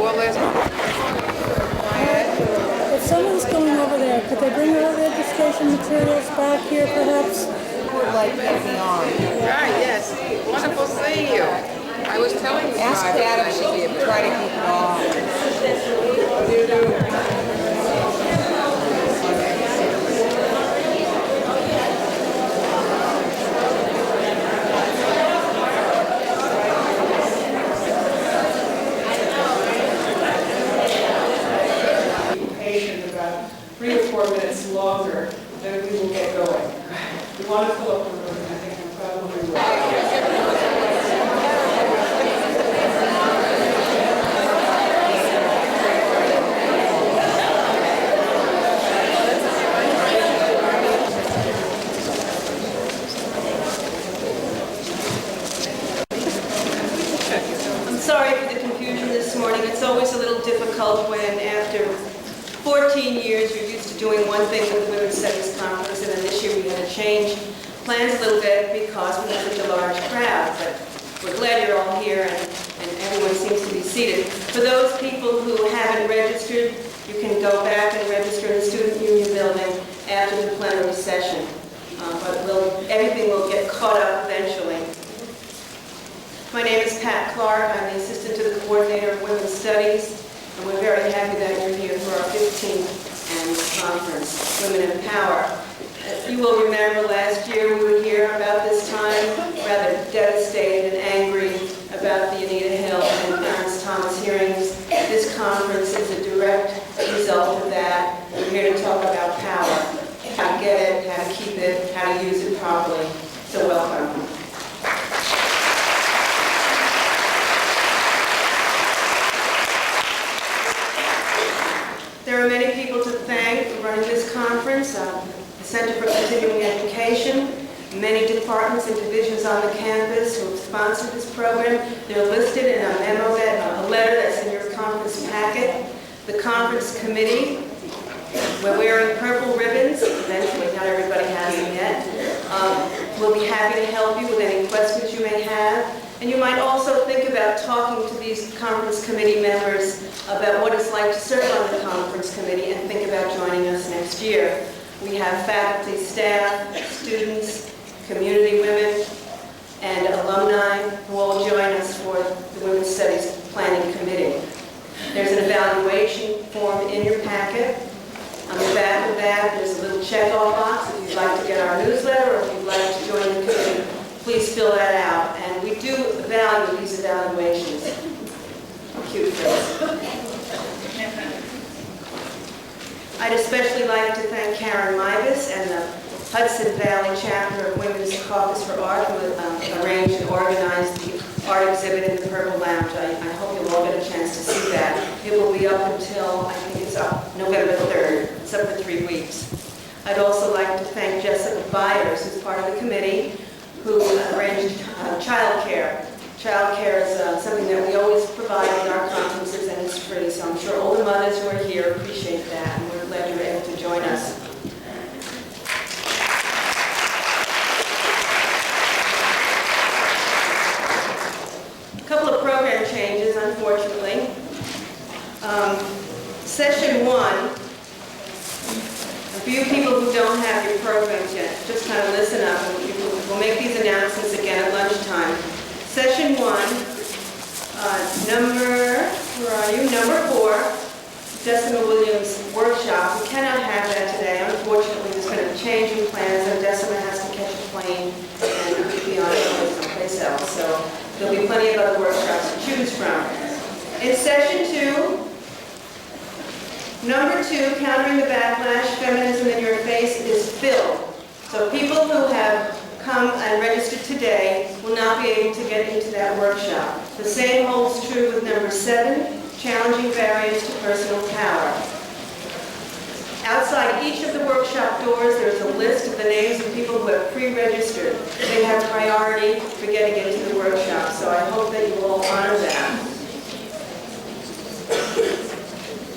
well, let's... If someone's going over there, could they bring their registration materials back here, perhaps? would like to be on. Ah, yes. Wonderful seeing you. I was telling you. Ask Dad if she'd try to keep it on. Patient about 3 or 4 minutes longer, then we will get going. We want to fill up the room, I think we probably will. I'm sorry for the confusion this morning. It's always a little difficult when after 14 years you're used to doing one thing with the Women's Studies Conference, and then this year we had to change plans a little bit because we had such a large crowd. But we're glad you're all here and everyone seems to be seated. For those people who haven't registered, you can go back and register in the Student Union Building after the plenary session. But everything will get caught up eventually. My name is Pat Clark. I'm the assistant to the coordinator of Women's Studies, and we're very happy that you're here for our 15th annual conference, Women in Power. You will remember last year we were here about this time, rather devastated and angry about the Anita Hill and Clarence Thomas hearings. This conference is a direct result of that. We're here to talk about power, how to get it, how to keep it, how to use it properly. So welcome. There are many people to thank for running this conference. The Center for Continuing Education, many departments and divisions on the campus who have sponsored this program. They're listed in a memo, a letter that's in your conference packet. The conference committee, we're wearing purple ribbons. Eventually, not everybody has them yet. We'll be happy to help you with any questions you may have. And you might also think about talking to these conference committee members about what it's like to serve on the conference committee and think about joining us next year. We have faculty, staff, students, community women, and alumni who all join us for the Women's Studies Planning Committee. There's an evaluation form in your packet. On the back of that, there's a little check-off box if you'd like to get our newsletter or if you'd like to join the committee. Please fill that out. And we do value these evaluations. Cute face. I'd especially like to thank Karen Mibus and the Hudson Valley chapter of Women's Caucus for Art who arranged and organized the art exhibit in the Purple Lounge. I hope you'll all get a chance to see that. It will be up until, I think it's up November 3rd. It's up for 3 weeks. I'd also like to thank Jessica Byers, who's part of the committee, who arranged childcare. Childcare is something that we always provide in our conferences, and it's free. So I'm sure all the mothers who are here appreciate that, and we're glad you're able to join us. A couple of program changes, unfortunately. Session 1. A few people who don't have your programs yet, just kind of listen up, and we'll make these announcements again at lunchtime. Session 1, number 4, Jessica Williams' workshop. We cannot have that today. Unfortunately, there's been a change in plans, and Jessica has to catch a plane and be on her way someplace else. So there'll be plenty of other workshops to choose from. In Session 2, number 2, Countering the Backlash, Feminism in Your Face, is filled. So people who have come and registered today will not be able to get into that workshop. The same holds true with number 7, Challenging Barriers to Personal Power. Outside each of the workshop doors, there's a list of the names of people who have pre-registered. They have priority for getting into the workshop, so I hope that you will all honor that.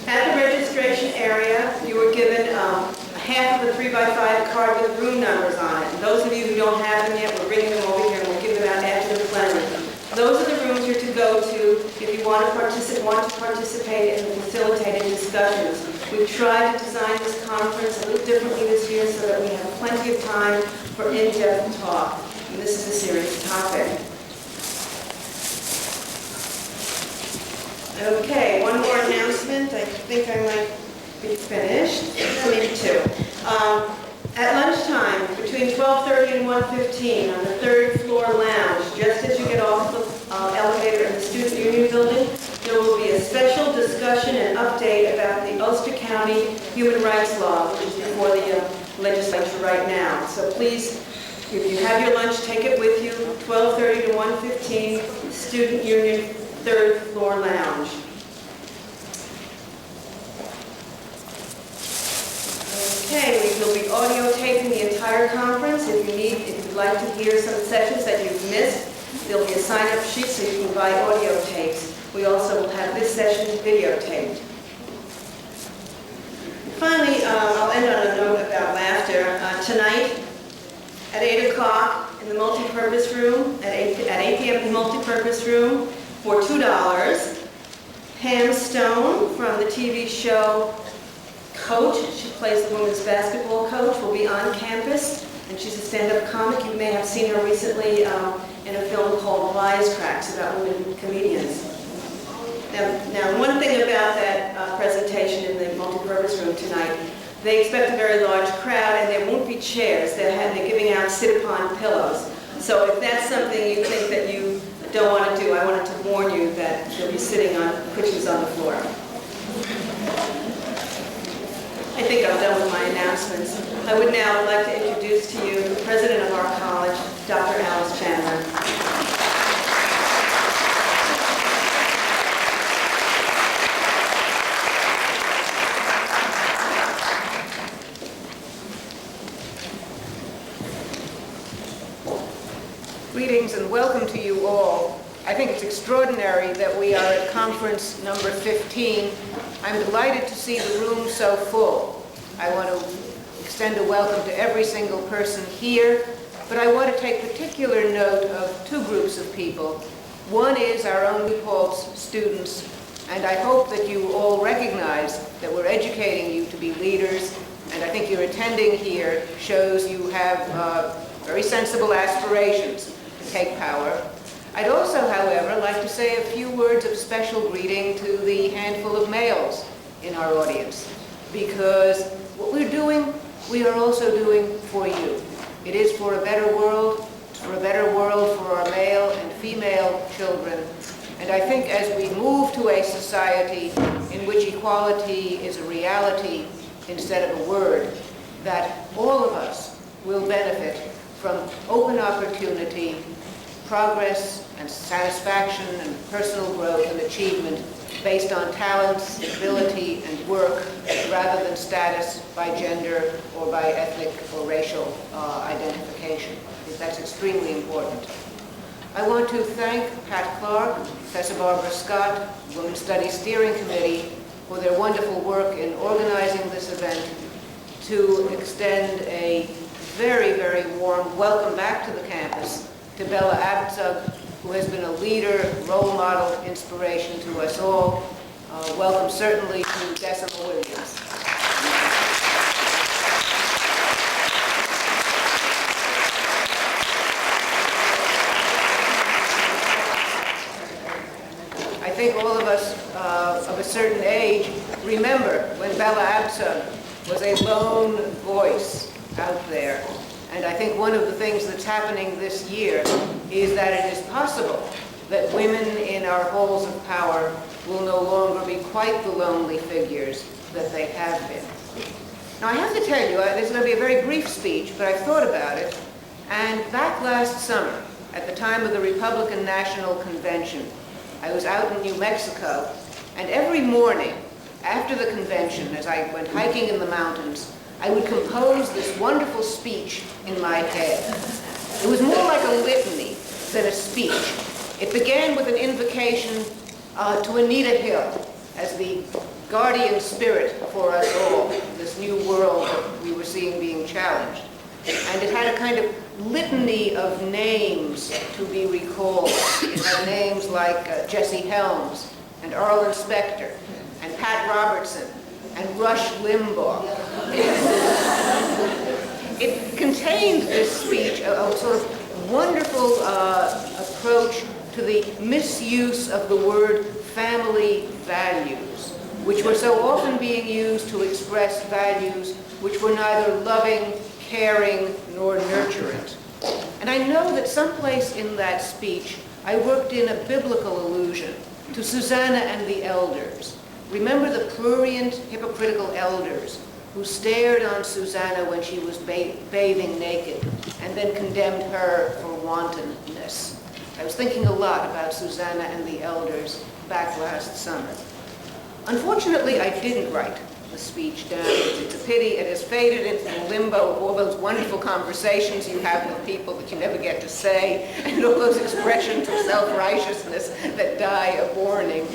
At the registration area, you were given half of a 3x5 card with room numbers on it. And those of you who don't have them yet, we're bringing them over here and we'll give them out after the plenary. Those are the rooms you're to go to if you want to participate in the facilitated discussions. We've tried to design this conference a little differently this year so that we have plenty of time for in-depth talk. And this is a serious topic. Okay, one more announcement. I think I might be finished. Maybe two. At lunchtime, between 12:30 and 1:15, on the third floor lounge, just as you get off the elevator in the Student Union Building, there will be a special discussion and update about the Ulster County Human Rights Law, which is before the legislature right now. So please, if you have your lunch, take it with you, 12:30 to 1:15, Student Union third floor lounge. Okay, we will be audio taping the entire conference. If you'd like to hear some sessions that you've missed, there'll be a sign-up sheet so you can buy audio tapes. We also will have this session videotaped. Finally, I'll end on a note about laughter. Tonight, at 8 o'clock in the multi-purpose room, at 8 p.m. in the multi-purpose room, for $2, Pam Stone from the TV show Coach, she plays the women's basketball coach, will be on campus, and she's a stand-up comic. You may have seen her recently in a film called Wisecracks about women comedians. Now, one thing about that presentation in the multi-purpose room tonight, they expect a very large crowd, and there won't be chairs. They're giving out sit-upon pillows. So if that's something you think that you don't want to do, I wanted to warn you that you'll be sitting on cushions on the floor. I think I'm done with my announcements. I would now like to introduce to you the president of our college, Dr. Alice Chandler. Greetings and welcome to you all. I think it's extraordinary that we are at conference number 15. I'm delighted to see the room so full. I want to extend a welcome to every single person here, but I want to take particular note of two groups of people. One is our own Paltz students, and I hope that you all recognize that we're educating you to be leaders, and I think your attending here shows you have very sensible aspirations to take power. I'd also, however, like to say a few words of special greeting to the handful of males in our audience, because what we're doing, we are also doing for you. It is for a better world, for our male and female children. And I think as we move to a society in which equality is a reality instead of a word, that all of us will benefit from open opportunity, progress and satisfaction and personal growth and achievement based on talents, ability, and work rather than status by gender or by ethnic or racial identification. That's extremely important. I want to thank Pat Clark, Professor Barbara Scott, Women's Studies Steering Committee for their wonderful work in organizing this event, to extend a very, very warm welcome back to the campus to Bella Abzug, who has been a leader, role model, inspiration to us all. Welcome certainly to Decima Williams. I think all of us of a certain age remember when Bella Abzug was a lone voice out there. And I think one of the things that's happening this year is that it is possible that women in our halls of power will no longer be quite the lonely figures that they have been. Now I have to tell you, this is going to be a very brief speech, but I've thought about it. And back last summer, at the time of the Republican National Convention, I was out in New Mexico, and every morning after the convention, as I went hiking in the mountains, I would compose this wonderful speech in my head. It was more like a litany than a speech. It began with an invocation to Anita Hill as the guardian spirit for us all, this new world that we were seeing being challenged. And it had a kind of litany of names to be recalled. It had names like Jesse Helms and Arlen Specter and Pat Robertson and Rush Limbaugh. It contained, this speech, a sort of wonderful approach to the misuse of the word family values, which were so often being used to express values which were neither loving, caring, nor nurturant. And I know that someplace in that speech, I worked in a biblical allusion to Susanna and the elders. Remember the prurient, hypocritical elders who stared on Susanna when she was bathing naked and then condemned her for wantonness. I was thinking a lot about Susanna and the elders back last summer. Unfortunately, I didn't write the speech down. It's a pity. It has faded into the limbo of all those wonderful conversations you have with people that you never get to say, and all those expressions of self-righteousness that die a warning.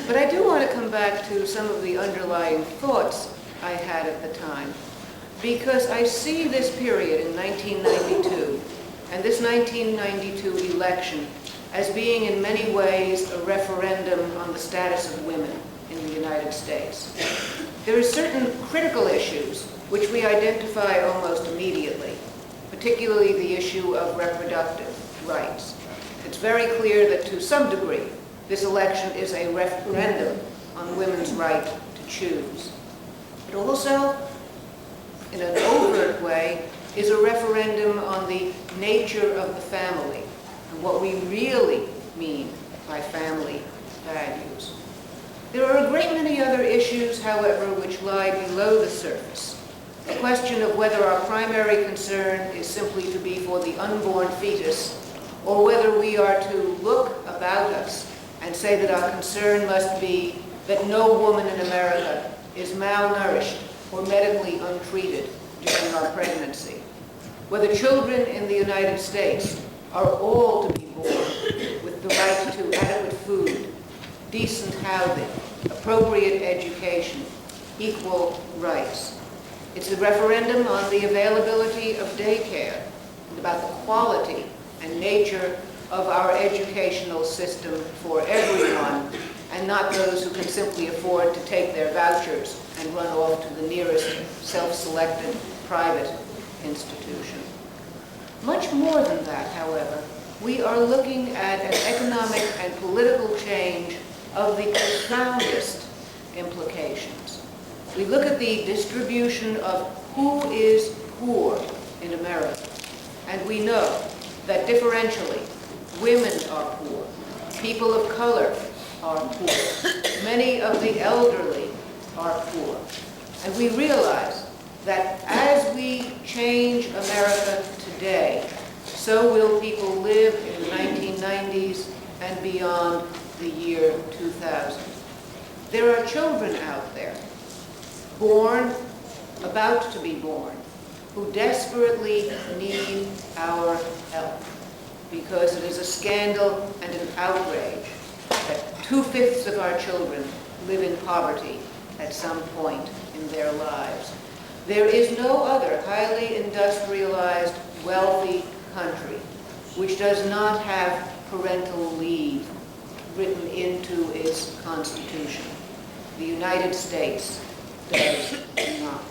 But I do want to come back to some of the underlying thoughts I had at the time, because I see this period in 1992 and this 1992 election as being in many ways a referendum on the status of women in the United States. There are certain critical issues which we identify almost immediately, particularly the issue of reproductive rights. It's very clear that to some degree, this election is a referendum on women's right to choose. It also, in an overt way, is a referendum on the nature of the family and what we really mean by family values. There are a great many other issues, however, which lie below the surface. The question of whether our primary concern is simply to be for the unborn fetus, or whether we are to look about us and say that our concern must be that no woman in America is malnourished or medically untreated during our pregnancy. Whether children in the United States are all to be born with the right to adequate food, decent housing, appropriate education, equal rights. It's a referendum on the availability of daycare and about the quality and nature of our educational system for everyone, and not those who can simply afford to take their vouchers and run off to the nearest self-selected private institution. Much more than that, however, we are looking at an economic and political change of the profoundest implications. We look at the distribution of who is poor in America, and we know that differentially, women are poor, people of color are poor, many of the elderly are poor. And we realize that as we change America today, so will people live in the 1990s and beyond the year 2000. There are children out there, born, about to be born, who desperately need our help, because it is a scandal and an outrage that 2/5 of our children live in poverty at some point in their lives. There is no other highly industrialized, wealthy country which does not have parental leave written into its constitution. The United States does not.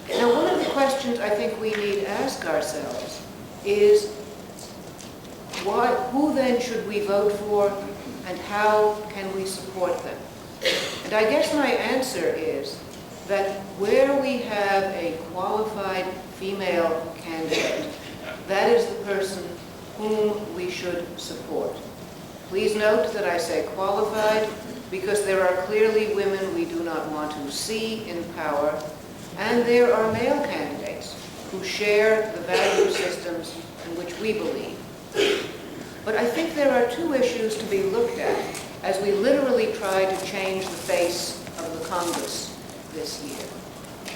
Now, one of the questions I think we need to ask ourselves is, who then should we vote for, and how can we support them? And I guess my answer is that where we have a qualified female candidate, that is the person whom we should support. Please note that I say qualified because there are clearly women we do not want to see in power, and there are male candidates who share the value systems in which we believe. But I think there are two issues to be looked at as we literally try to change the face of the Congress this year.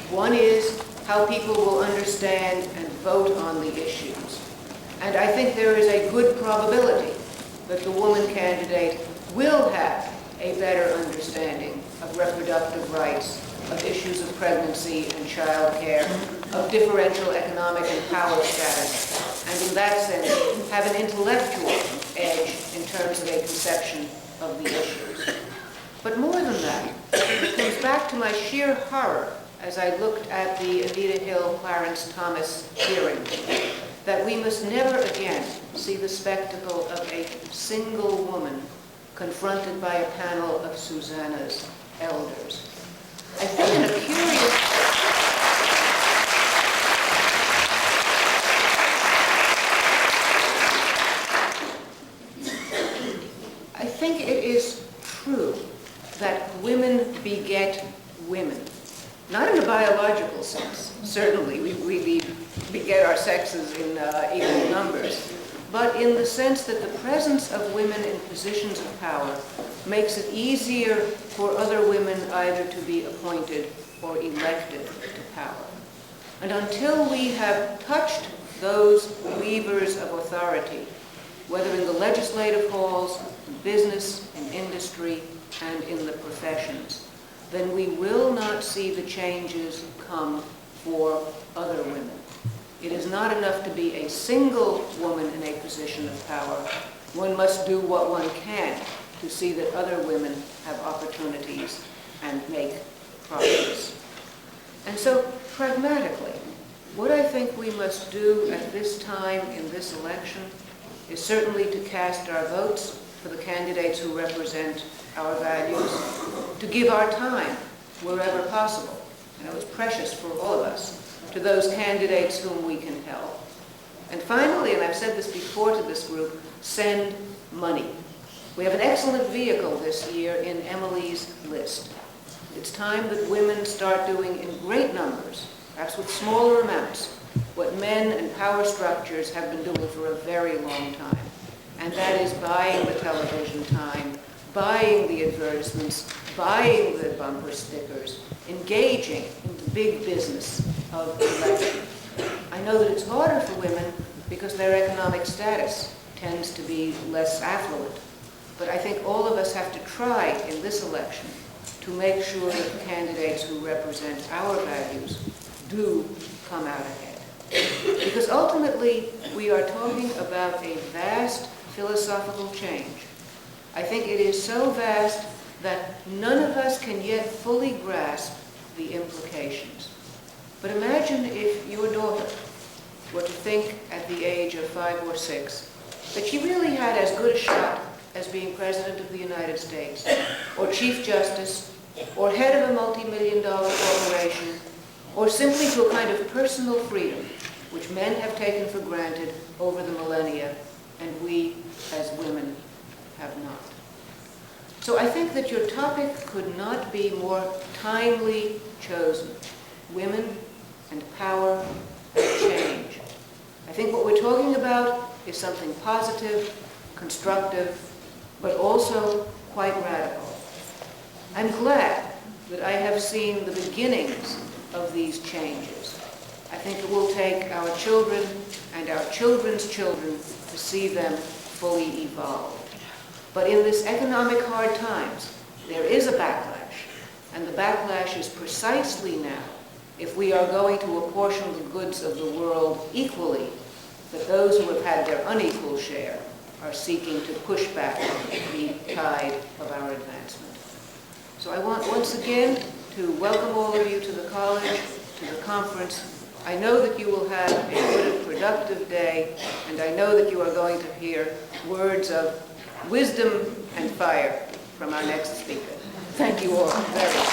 One is how people will understand and vote on the issues. And I think there is a good probability that the woman candidate will have a better understanding of reproductive rights, of issues of pregnancy and child care, of differential economic and power status, and in that sense have an intellectual edge in terms of a conception of the issues. But more than that, it comes back to my sheer horror as I looked at the Anita Hill Clarence Thomas hearing, that we must never again see the spectacle of a single woman confronted by a panel of Susanna's elders. I think in a curious... I think it is true that women beget women. Not in a biological sense. Certainly, we beget our sexes in equal numbers. But in the sense that the presence of women in positions of power makes it easier for other women either to be appointed or elected to power. And until we have touched those levers of authority, whether in the legislative halls, in business, in industry, and in the professions, then we will not see the changes come for other women. It is not enough to be a single woman in a position of power. One must do what one can to see that other women have opportunities and make progress. And so, pragmatically, what I think we must do at this time in this election is certainly to cast our votes for the candidates who represent our values, to give our time wherever possible, and it was precious for all of us, to those candidates whom we can help. And finally, and I've said this before to this group, send money. We have an excellent vehicle this year in Emily's list. It's time that women start doing in great numbers, perhaps with smaller amounts, what men and power structures have been doing for a very long time. And that is buying the television time, buying the advertisements, buying the bumper stickers, engaging in the big business of election. I know that it's harder for women because their economic status tends to be less affluent. But I think all of us have to try in this election to make sure that the candidates who represent our values do come out ahead. Because ultimately, we are talking about a vast philosophical change. I think it is so vast that none of us can yet fully grasp the implications. But imagine if your daughter were to think at the age of 5 or 6 that she really had as good a shot as being President of the United States, or Chief Justice, or head of a multi-million-dollar corporation, or simply to a kind of personal freedom which men have taken for granted over the millennia, and we, as women, have not. So I think that your topic could not be more timely chosen. Women and power and change. I think what we're talking about is something positive, constructive, but also quite radical. I'm glad that I have seen the beginnings of these changes. I think it will take our children and our children's children to see them fully evolved. But in this economic hard times, there is a backlash, and the backlash is precisely now, if we are going to apportion the goods of the world equally, that those who have had their unequal share are seeking to push back the tide of our advancement. So I want once again to welcome all of you to the college, to the conference. I know that you will have a good and productive day, and I know that you are going to hear words of wisdom and fire from our next speaker. Thank you all very much.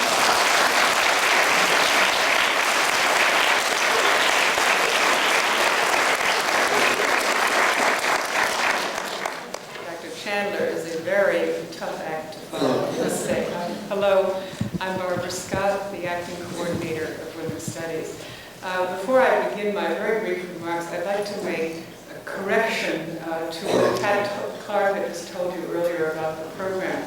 Chandler is a very tough act to follow, I must say. Hello, I'm Barbara Scott, the acting coordinator of Women's Studies. Before I begin my very brief remarks, I'd like to make a correction to what Pat Clark had just told you earlier about the program.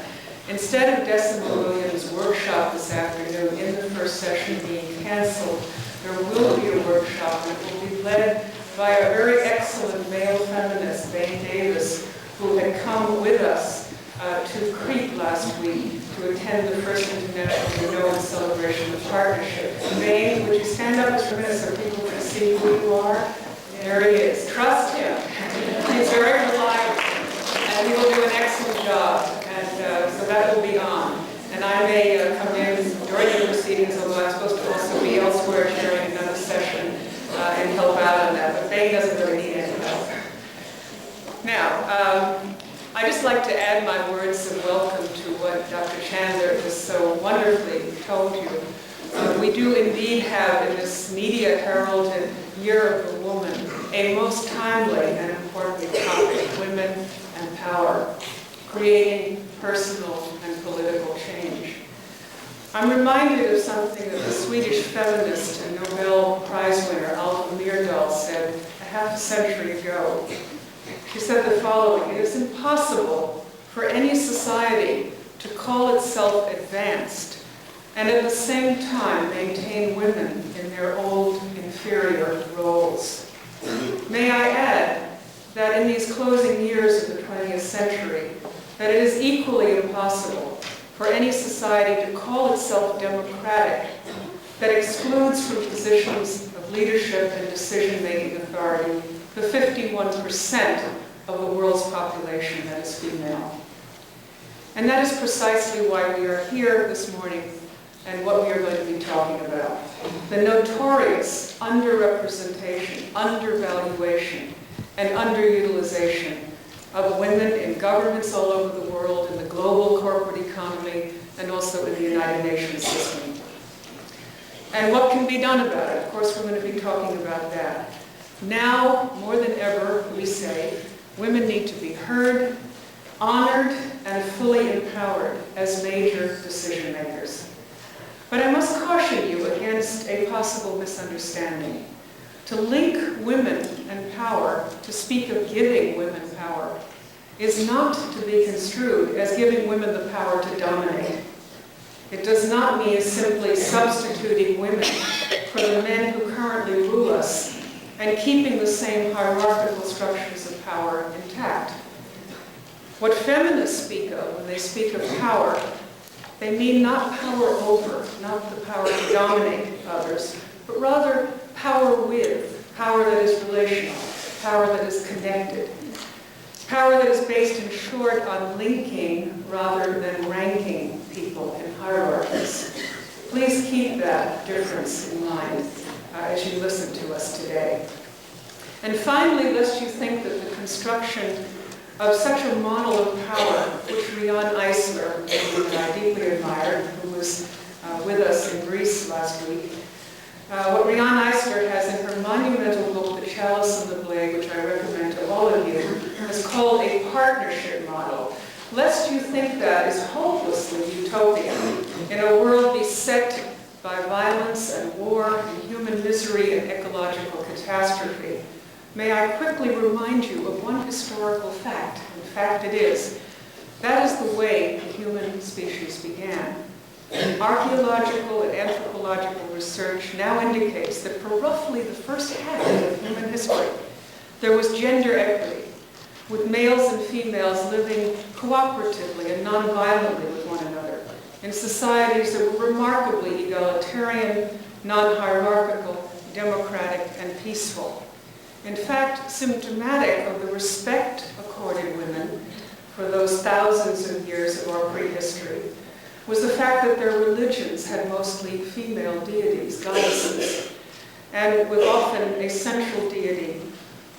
Instead of Decima Williams' workshop this afternoon in the first session being canceled, there will be a workshop and it will be led by a very excellent male feminist, Bain Davis, who had come with us to Crete last week to attend the first International Renown Celebration of Partnership. Bain, would you stand up for a minute so people can see who you are? There he is. Trust him. He's very reliable, and he will do an excellent job, and so that will be on. And I may come in during the proceedings, although I'm supposed to also be elsewhere chairing another session and help out on that, but Bain doesn't really need any help. Now, I'd just like to add my words of welcome to what Dr. Chandler has so wonderfully told you. We do indeed have in this media heralded Year of the Woman a most timely and important topic, women and power, creating personal and political change. I'm reminded of something that the Swedish feminist and Nobel Prize winner Alva Myrdal said a half a century ago. She said the following: "It is impossible for any society to call itself advanced and at the same time maintain women in their old inferior roles." May I add that in these closing years of the 20th century, that it is equally impossible for any society to call itself democratic that excludes from positions of leadership and decision-making authority the 51% of the world's population that is female. And that is precisely why we are here this morning and what we are going to be talking about. The notorious underrepresentation, undervaluation, and underutilization of women in governments all over the world, in the global corporate economy, and also in the United Nations system. And what can be done about it? Of course, we're going to be talking about that. Now, more than ever, we say, women need to be heard, honored, and fully empowered as major decision makers. But I must caution you against a possible misunderstanding. To link women and power, to speak of giving women power, is not to be construed as giving women the power to dominate. It does not mean simply substituting women for the men who currently rule us and keeping the same hierarchical structures of power intact. What feminists speak of when they speak of power, they mean not power over, not the power to dominate others, but rather power with, power that is relational, power that is connected, power that is based in short on linking rather than ranking people in hierarchies. Please keep that difference in mind as you listen to us today. And finally, lest you think that the construction of such a model of power, which Riane Eisler, who I deeply admired, who was with us in Greece last week, what Riane Eisler has in her monumental book, The Chalice and the Blade, which I recommend to all of you, is called a partnership model. Lest you think that is hopelessly utopian in a world beset by violence and war and human misery and ecological catastrophe, may I quickly remind you of one historical fact. In fact, it is. That is the way the human species began. Archaeological and anthropological research now indicates that for roughly the first half of human history, there was gender equity, with males and females living cooperatively and non-violently with one another in societies that were remarkably egalitarian, non-hierarchical, democratic, and peaceful. In fact, symptomatic of the respect accorded women for those thousands of years of our prehistory was the fact that their religions had mostly female deities, goddesses, and with often a central deity,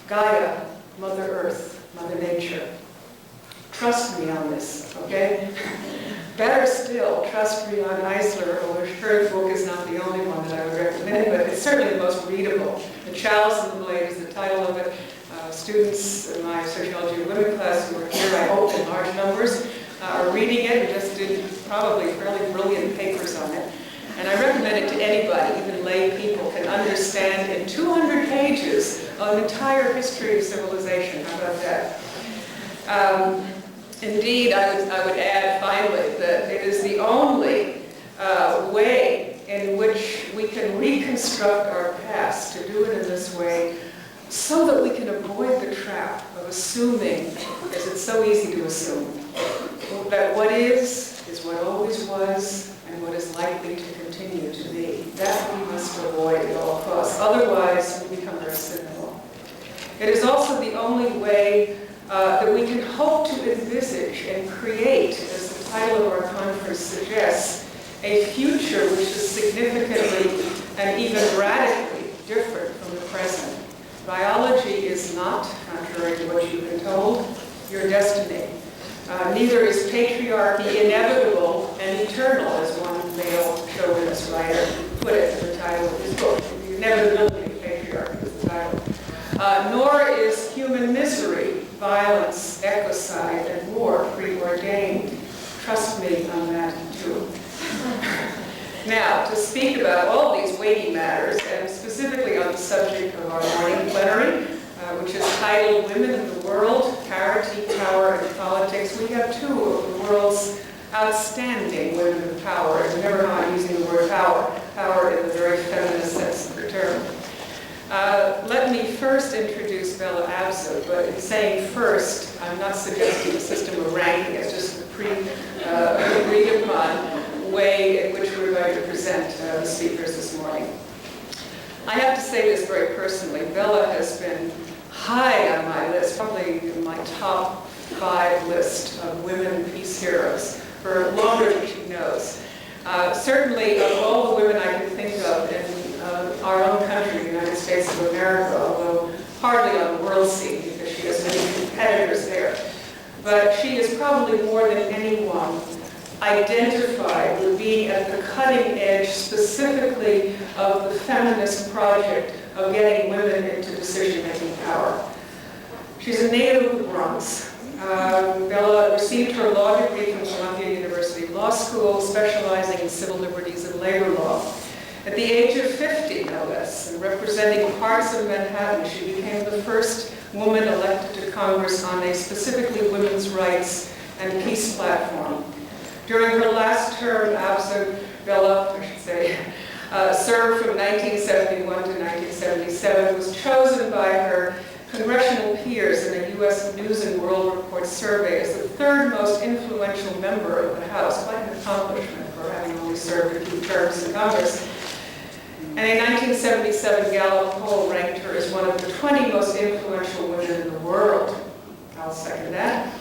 Gaia, Mother Earth, Mother Nature. Trust me on this, okay? Better still, trust Riane Eisler, although her book is not the only one that I would recommend, but it's certainly the most readable. The Chalice and the Blade is the title of it. Students in my Sociology of Women class who are here, I hope, in large numbers, are reading it. We just did probably fairly brilliant papers on it. And I recommend it to anybody, even lay people, can understand in 200 pages an entire history of civilization. How about that? Indeed, I would add finally that it is the only way in which we can reconstruct our past, to do it in this way, so that we can avoid the trap of assuming, because it's so easy to assume, that what is what always was, and what is likely to continue to be. That we must avoid at all costs. Otherwise, we become very cynical. It is also the only way that we can hope to envisage and create, as the title of our conference suggests, a future which is significantly and even radically different from the present. Biology is not, contrary to what you've been told, your destiny. Neither is patriarchy inevitable and eternal, as one male chauvinist writer put it in the title of his book. The inevitability of patriarchy is the title. Nor is human misery, violence, ecocide, and war preordained. Trust me on that, too. Now, to speak about all these weighty matters, and specifically on the subject of our morning plenary, which is titled Women in the World, Parity, Power, and Politics, we have two of the world's outstanding women of power. And remember how I'm using the word power, power in the very feminist sense of the term. Let me first introduce Bella Abzug, but in saying first, I'm not suggesting a system of ranking, it's just a pre-agreed upon way in which we're going to present the speakers this morning. I have to say this very personally. Bella has been high on my list, probably in my top 5 list of women peace heroes for longer than she knows. Certainly, of all the women I can think of in our own country, the United States of America, although hardly on the world scene because she has many competitors there. But she is probably more than anyone identified with being at the cutting edge specifically of the feminist project of getting women into decision-making power. She's a native of the Bronx. Bella received her law degree from Columbia University Law School, specializing in civil liberties and labor law. At the age of 50, no less, and representing parts of Manhattan, she became the first woman elected to Congress on a specifically women's rights and peace platform. During her last term, Bella, served from 1971 to 1977, was chosen by her congressional peers in a U.S. News and World Report survey as the 3rd most influential member of the House, quite an accomplishment for having only served a few terms in Congress. And a 1977 Gallup poll ranked her as one of the 20 most influential women in the world. I'll second that.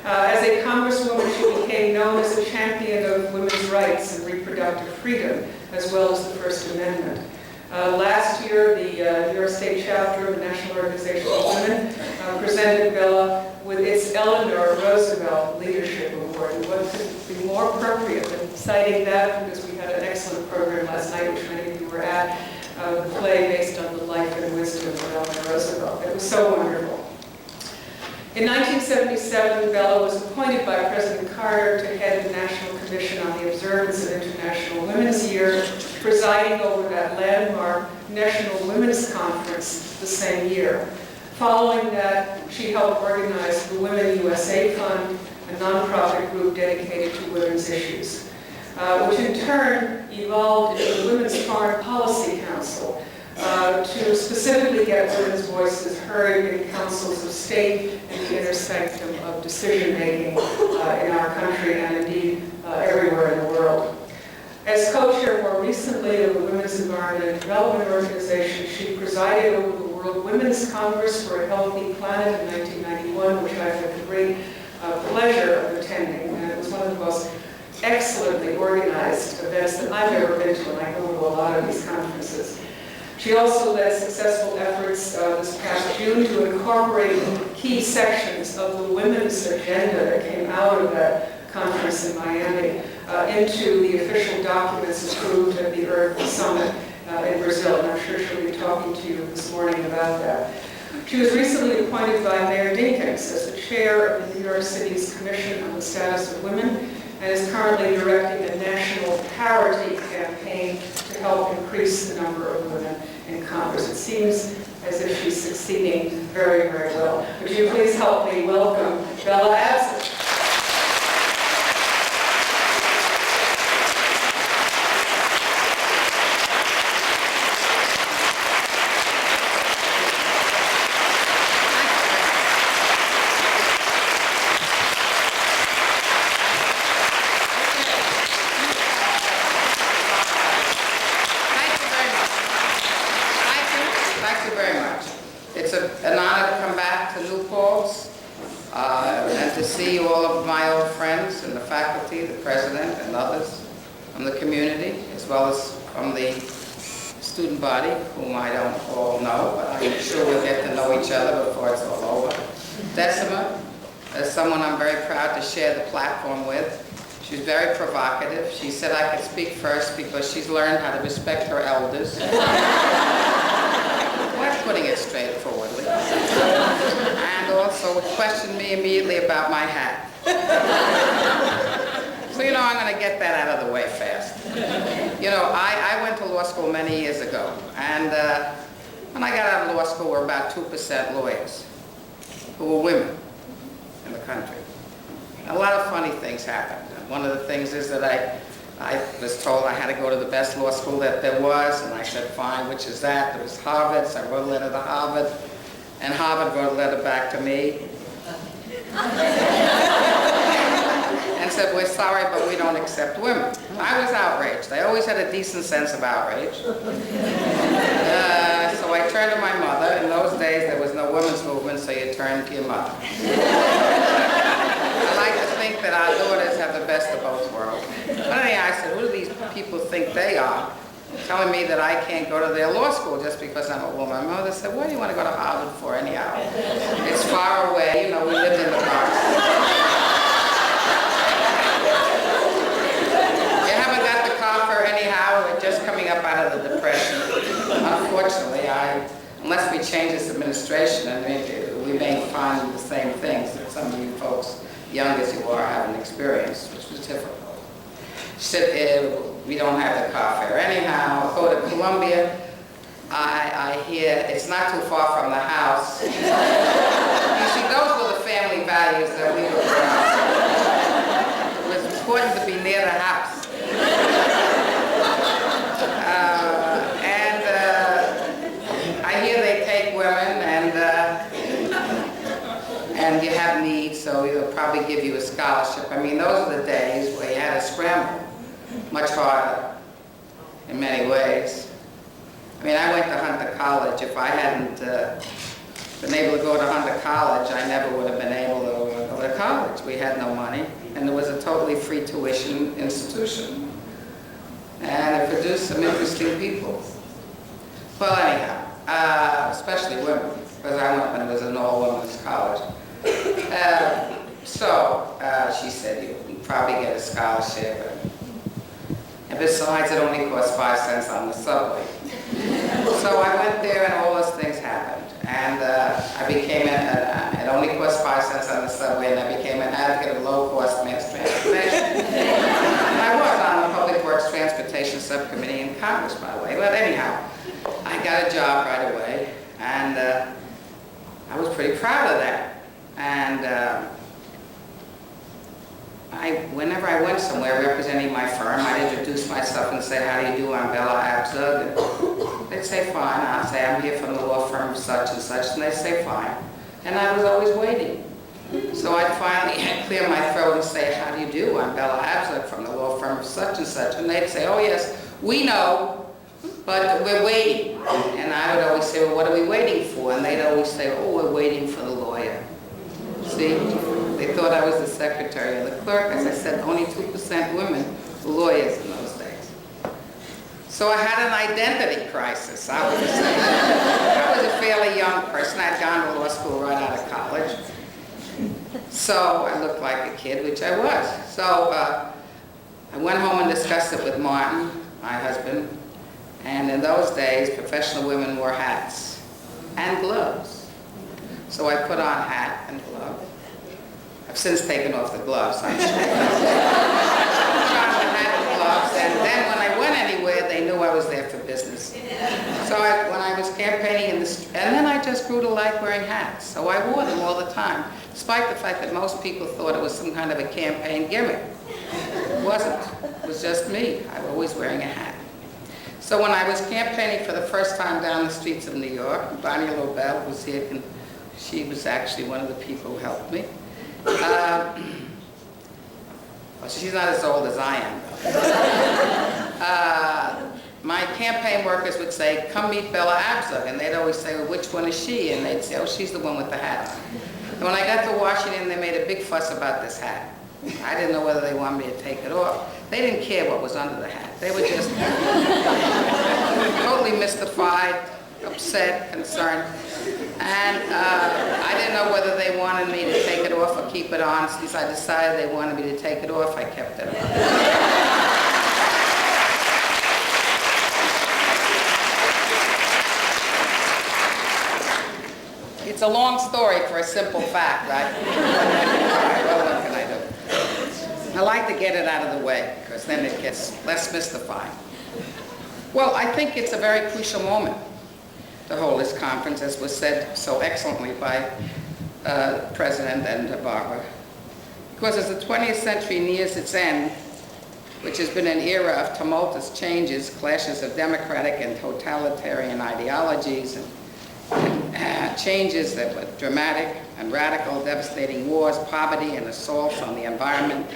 As a congresswoman, she became known as a champion of women's rights and reproductive freedom, as well as the First Amendment. Last year, the New York State chapter of the National Organization of Women presented Bella with its Eleanor Roosevelt Leadership Award. And what could be more appropriate than citing that, because we had an excellent program last night, which many of you were at, the play based on the life and wisdom of Eleanor Roosevelt. It was so wonderful. In 1977, Bella was appointed by President Carter to head the National Commission on the Observance of International Women's Year, presiding over that landmark National Women's Conference the same year. Following that, she helped organize the Women USA Fund, a nonprofit group dedicated to women's issues, which in turn evolved into the Women's Foreign Policy Council, to specifically get women's voices heard in councils of state and the inner sanctum of decision-making in our country and indeed everywhere in the world. As co-chair more recently of the Women's Environment and Development Organization, she presided over the World Women's Congress for a Healthy Planet in 1991, which I had the great pleasure of attending, and it was one of the most excellently organized events that I've ever been to, and I go to a lot of these conferences. She also led successful efforts this past June to incorporate key sections of the women's agenda that came out of that conference in Miami into the official documents approved at the Earth Summit in Brazil. And I'm sure she'll be talking to you this morning about that. She was recently appointed by Mayor Dinkins as the chair of the New York City's Commission on the Status of Women, and is currently directing a national parity campaign to help increase the number of women in Congress. It seems as if she's succeeding very, very well. Would you please help me welcome Bella Abzug? faculty, the president, and others from the community, as well as from the student body, whom I don't all know, but I'm sure we'll get to know each other before it's all over. Decima is someone I'm very proud to share the platform with. She's very provocative. She said I could speak first because she's learned how to respect her elders. That's putting it straightforwardly. And also questioned me immediately about my hat. So, you know, I'm going to get that out of the way fast. You know, I went to law school many years ago, and when I got out of law school, there were about 2% lawyers who were women in the country. A lot of funny things happened. One of the things is that I was told I had to go to the best law school that there was, and I said, fine, which is that? There was Harvard, so I wrote a letter to Harvard, and Harvard wrote a letter back to me. And said, we're sorry, but we don't accept women. I was outraged. I always had a decent sense of outrage. So I turned to my mother. In those days, there was no women's movement, so you turned to your mother. I like to think that our daughters have the best of both worlds. But anyway, I said, who do these people think they are, telling me that I can't go to their law school just because I'm a woman? My mother said, what do you want to go to Harvard for anyhow? It's far away. You know, we lived in the Bronx. Anyhow, we're just coming up out of the Depression. Unfortunately, unless we change this administration, I mean, we may find the same things that some of you folks, young as you are, haven't experienced, which was difficult. She said, we don't have the car fare. Anyhow, I'll go to Columbia. I hear it's not too far from the house. You see, those were the family values that we were proud of. It was important to be near the house. I hear they take women and you have needs, so they'll probably give you a scholarship. I mean, those are the days where you had to scramble, much harder in many ways. I mean, I went to Hunter College. If I hadn't been able to go to Hunter College, I never would have been able to go to college. We had no money, and it was a totally free tuition institution. And it produced some interesting people. Well, anyhow, especially women, because I went when it was an all-women's college. She said, you probably get a scholarship. And besides, it only cost 5 cents on the subway. So I went there and all those things happened. And I became, it only cost 5 cents on the subway, and I became an advocate of low-cost mass transportation. And I was on the Public Works Transportation Subcommittee in Congress, by the way. But anyhow, I got a job right away, and I was pretty proud of that. And whenever I went somewhere representing my firm, I'd introduce myself and say, how do you do? I'm Bella Abzug. And they'd say, fine. I'd say, I'm here from the law firm such and such, and they'd say, fine. And I was always waiting. So I'd finally clear my throat and say, how do you do? I'm Bella Abzug from the law firm such and such. And they'd say, oh yes, we know, but we're waiting. And I would always say, well, what are we waiting for? And they'd always say, oh, we're waiting for the lawyer. See, they thought I was the secretary or the clerk. As I said, only 2% women were lawyers in those days. So I had an identity crisis, I would say. I was a fairly young person. I'd gone to law school right out of college. So I looked like a kid, which I was. So I went home and discussed it with Martin, my husband. And in those days, professional women wore hats and gloves. So I put on hat and glove. I've since taken off the gloves, I'm sure. I put on the hat and gloves, and then when I went anywhere, they knew I was there for business. So when I was campaigning in the street, and then I just grew to like wearing hats. So I wore them all the time, despite the fact that most people thought it was some kind of a campaign gimmick. It wasn't. It was just me. I was always wearing a hat. So when I was campaigning for the first time down the streets of New York, Bonnie Lobel was here, and she was actually one of the people who helped me. Well, she's not as old as I am. My campaign workers would say, come meet Bella Abzug, and they'd always say, well, which one is she? And they'd say, oh, she's the one with the hat on. And when I got to Washington, they made a big fuss about this hat. I didn't know whether they wanted me to take it off. They didn't care what was under the hat. They were just totally mystified, upset, concerned. And I didn't know whether they wanted me to take it off or keep it on. Since I decided they wanted me to take it off, I kept it on. It's a long story for a simple fact, right? All right, well, what can I do? I like to get it out of the way, because then it gets less mystifying. Well, I think it's a very crucial moment to hold this conference, as was said so excellently by the President and Barbara. Because as the 20th century nears its end, which has been an era of tumultuous changes, clashes of democratic and totalitarian ideologies, and changes that were dramatic and radical, devastating wars, poverty and assaults on the environment,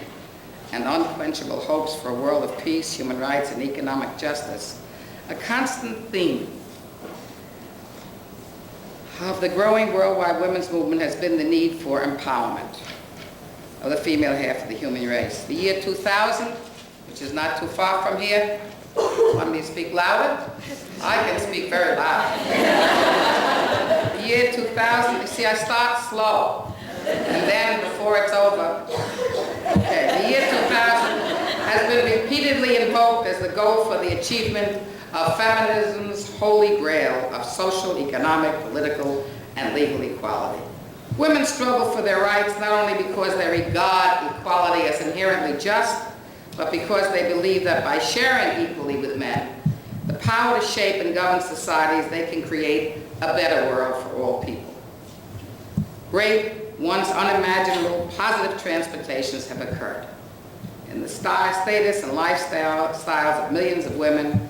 and unquenchable hopes for a world of peace, human rights, and economic justice, a constant theme of the growing worldwide women's movement has been the need for empowerment of the female half of the human race. The year 2000, which is not too far from here, want me to speak louder? I can speak very loud. The year 2000, you see, I start slow, and then before it's over, okay, the year 2000 has been repeatedly invoked as the goal for the achievement of feminism's holy grail of social, economic, political, and legal equality. Women struggle for their rights not only because they regard equality as inherently just, but because they believe that by sharing equally with men the power to shape and govern societies, they can create a better world for all people. Great, once unimaginable, positive transformations have occurred in the status and lifestyles of millions of women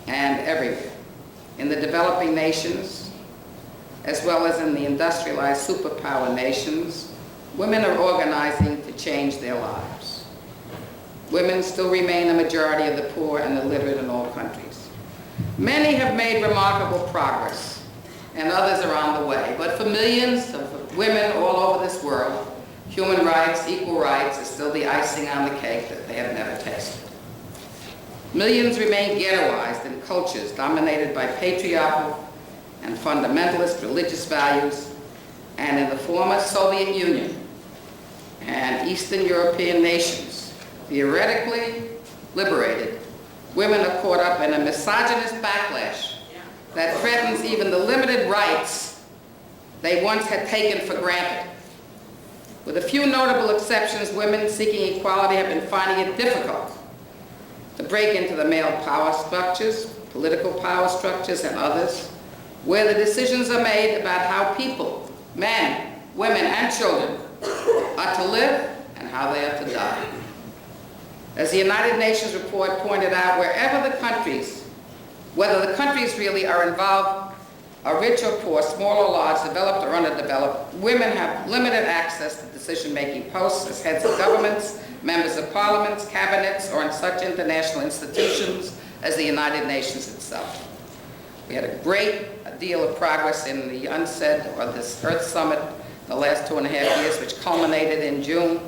and everywhere. In the developing nations, as well as in the industrialized superpower nations, women are organizing to change their lives. Women still remain a majority of the poor and illiterate in all countries. Many have made remarkable progress, and others are on the way. But for millions of women all over this world, human rights, equal rights, is still the icing on the cake that they have never tasted. Millions remain ghettoized in cultures dominated by patriarchal and fundamentalist religious values, and in the former Soviet Union and Eastern European nations, theoretically liberated, women are caught up in a misogynist backlash that threatens even the limited rights they once had taken for granted. With a few notable exceptions, women seeking equality have been finding it difficult to break into the male power structures, political power structures, and others, where the decisions are made about how people, men, women, and children are to live and how they are to die. As the United Nations report pointed out, whether the countries really are involved, are rich or poor, small or large, developed or underdeveloped, women have limited access to decision-making posts as heads of governments, members of parliaments, cabinets, or in such international institutions as the United Nations itself. We had a great deal of progress in the UNCED, or this Earth Summit, the last 2.5 years, which culminated in June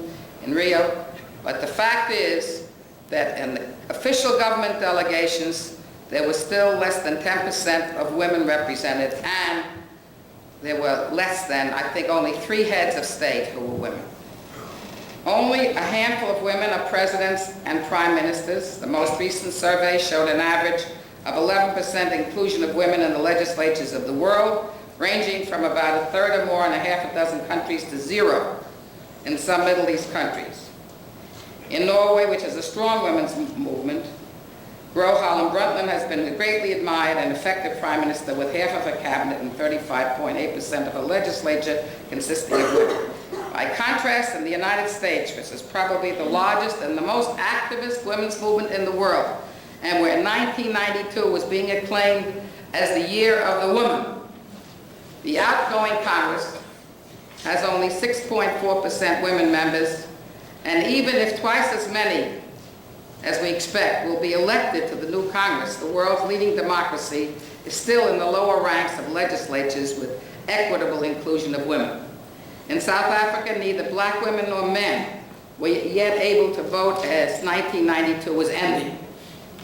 in Rio. But the fact is that in the official government delegations, there was still less than 10% of women represented, and there were less than, I think, only 3 heads of state who were women. Only a handful of women are presidents and prime ministers. The most recent survey showed an average of 11% inclusion of women in the legislatures of the world, ranging from about 1/3 or more in a half a dozen countries to 0 in some Middle East countries. In Norway, which has a strong women's movement, Gro Harlem Brundtland has been a greatly admired and effective prime minister, with half of her cabinet and 35.8% of her legislature consisting of women. By contrast, in the United States, which is probably the largest and the most activist women's movement in the world, and where 1992 was being acclaimed as the year of the woman, the outgoing Congress has only 6.4% women members, and even if twice as many as we expect will be elected to the new Congress, the world's leading democracy is still in the lower ranks of legislatures with equitable inclusion of women. In South Africa, neither black women nor men were yet able to vote as 1992 was ending.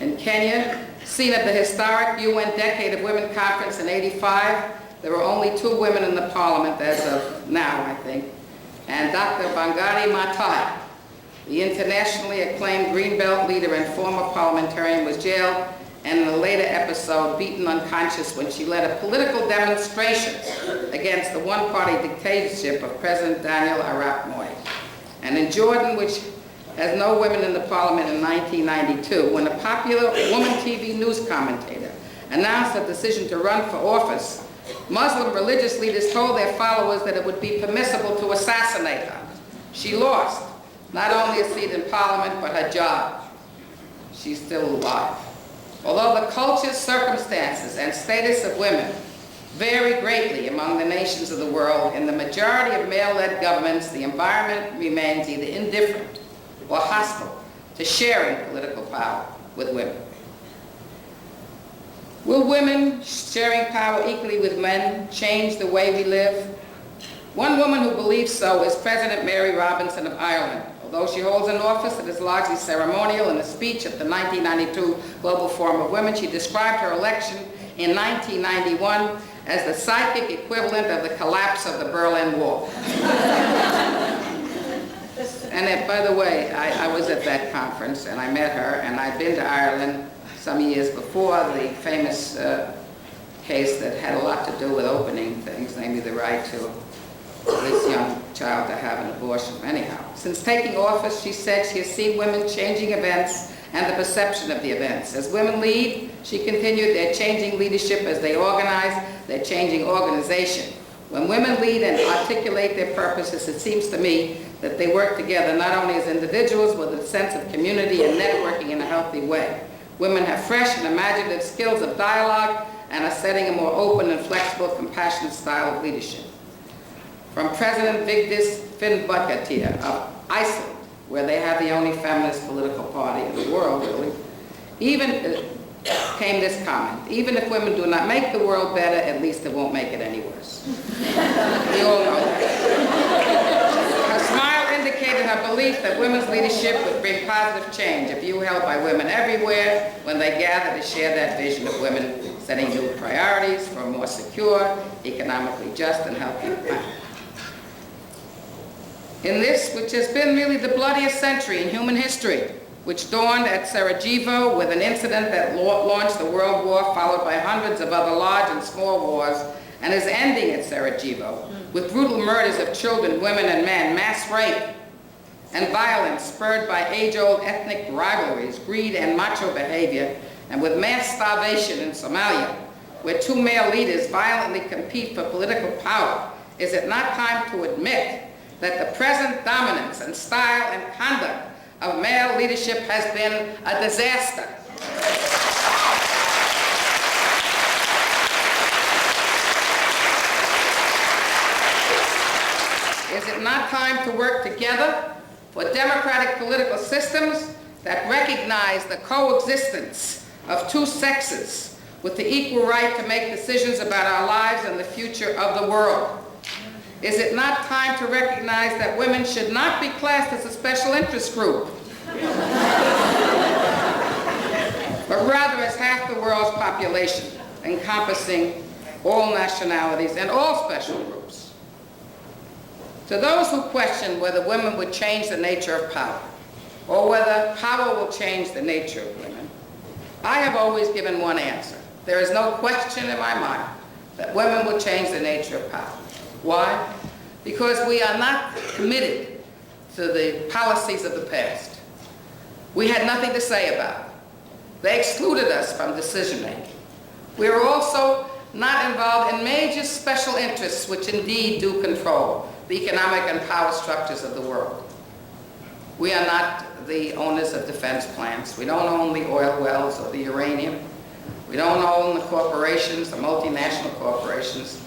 In Kenya, scene at the historic UN Decade of Women Conference in '85, there were only 2 women in the parliament as of now, I think, and Dr. Wangari Maathai, the internationally acclaimed Greenbelt leader and former parliamentarian, was jailed and in a later episode beaten unconscious when she led a political demonstration against the one-party dictatorship of President Daniel Arap Moi. And in Jordan, which has no women in the parliament, in 1992, when a popular woman TV news commentator announced a decision to run for office, Muslim religious leaders told their followers that it would be permissible to assassinate her. She lost not only a seat in parliament, but her job. She's still alive. Although the cultures, circumstances, and status of women vary greatly among the nations of the world, in the majority of male-led governments, the environment remains either indifferent or hostile to sharing political power with women. Will women sharing power equally with men change the way we live? One woman who believes so is President Mary Robinson of Ireland. Although she holds an office that is largely ceremonial, in a speech at the 1992 Global Forum of Women, she described her election in 1991 as the psychic equivalent of the collapse of the Berlin Wall. And by the way, I was at that conference and I met her, and I'd been to Ireland some years before the famous case that had a lot to do with opening things, namely the right to this young child to have an abortion. Anyhow, since taking office, she said she has seen women changing events and the perception of the events. As women lead, she continued, they're changing leadership. As they organize, they're changing organization. When women lead and articulate their purposes, it seems to me that they work together not only as individuals, but with a sense of community and networking in a healthy way. Women have fresh and imaginative skills of dialogue and are setting a more open and flexible, compassionate style of leadership. From President Vigdis Finnbogadóttir of Iceland, where they have the only feminist political party in the world, really, came this comment: even if women do not make the world better, at least it won't make it any worse. We all know that. Her smile indicated her belief that women's leadership would bring positive change, a view held by women everywhere when they gather to share that vision of women setting new priorities for a more secure, economically just, and healthy planet. In this, which has been really the bloodiest century in human history, which dawned at Sarajevo with an incident that launched the World War, followed by hundreds of other large and small wars, and is ending at Sarajevo with brutal murders of children, women, and men, mass rape, and violence spurred by age-old ethnic rivalries, greed, and macho behavior, and with mass starvation in Somalia, where 2 male leaders violently compete for political power. Is it not time to admit that the present dominance and style and conduct of male leadership has been a disaster? Is it not time to work together for democratic political systems that recognize the coexistence of 2 sexes with the equal right to make decisions about our lives and the future of the world? Is it not time to recognize that women should not be classed as a special interest group, but rather as half the world's population, encompassing all nationalities and all special groups? To those who question whether women would change the nature of power, or whether power will change the nature of women, I have always given one answer. There is no question in my mind that women will change the nature of power. Why? Because we are not committed to the policies of the past. We had nothing to say about it. They excluded us from decision-making. We are also not involved in major special interests which indeed do control the economic and power structures of the world. We are not the owners of defense plants. We don't own the oil wells or the uranium. We don't own the corporations, the multinational corporations.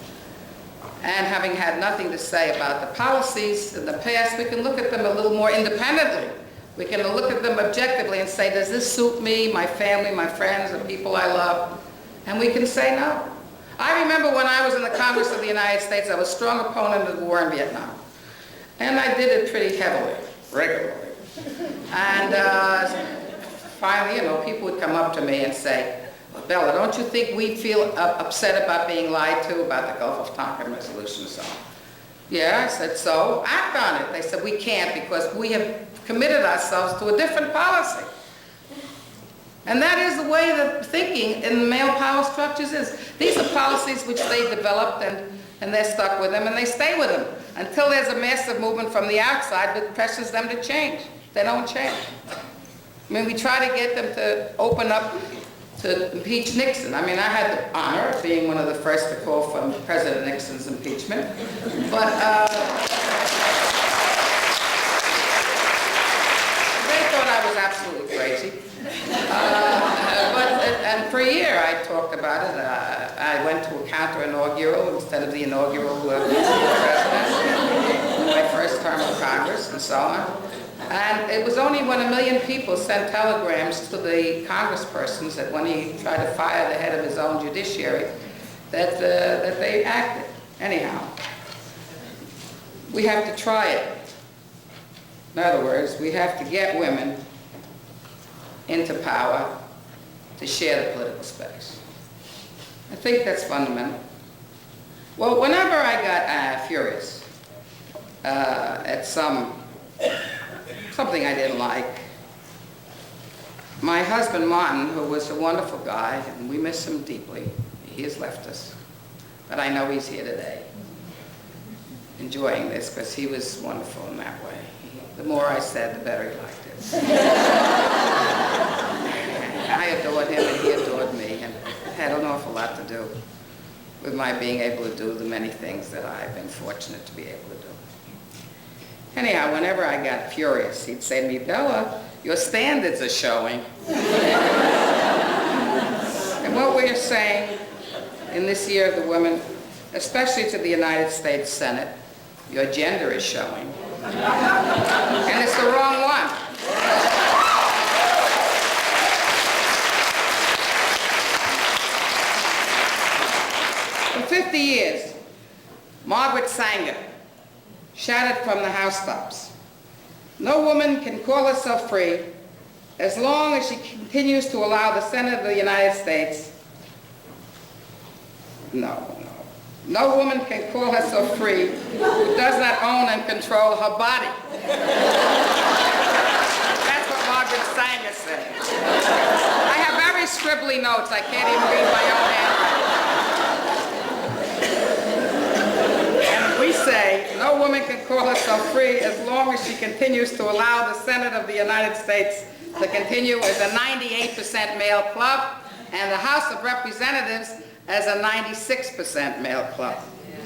And having had nothing to say about the policies in the past, we can look at them a little more independently. We can look at them objectively and say, does this suit me, my family, my friends, the people I love? And we can say no. I remember when I was in the Congress of the United States, I was a strong opponent of the war in Vietnam. And I did it pretty heavily. regularly. And finally, you know, people would come up to me and say, well, Bella, don't you think we feel upset about being lied to about the Gulf of Tonkin resolution and so on? Yeah, I said, so act on it. They said, we can't because we have committed ourselves to a different policy. And that is the way the thinking in the male power structures is. These are policies which they developed and they're stuck with them and they stay with them until there's a massive movement from the outside that pressures them to change. They don't change. I mean, we try to get them to open up to impeach Nixon. I mean, I had the honor of being one of the first to call for President Nixon's impeachment. But they thought I was absolutely crazy. And for a year I talked about it. I went to a counter-inaugural instead of the inaugural president, my first term of Congress and so on. And it was only when 1 million people sent telegrams to the congresspersons that when he tried to fire the head of his own judiciary that they acted. Anyhow, we have to try it. In other words, we have to get women into power to share the political space. I think that's fundamental. Well, whenever I got furious at something I didn't like, my husband Martin, who was a wonderful guy, and we miss him deeply, he has left us, but I know he's here today, enjoying this, because he was wonderful in that way. The more I said, the better he liked it. I adored him and he adored me, and it had an awful lot to do with my being able to do the many things that I've been fortunate to be able to do. Anyhow, whenever I got furious, he'd say to me, Bella, your standards are showing. And what we're saying in this year of the women, especially to the United States Senate, your gender is showing. And it's the wrong one. For 50 years, Margaret Sanger shouted from the housetops, no woman can call herself free as long as she continues to allow the Senate of the United States. No woman can call herself free who does not own and control her body. That's what Margaret Sanger said. I have very scribbly notes. I can't even read my own handwriting. And we say, no woman can call herself free as long as she continues to allow the Senate of the United States to continue as a 98% male club and the House of Representatives as a 96% male club,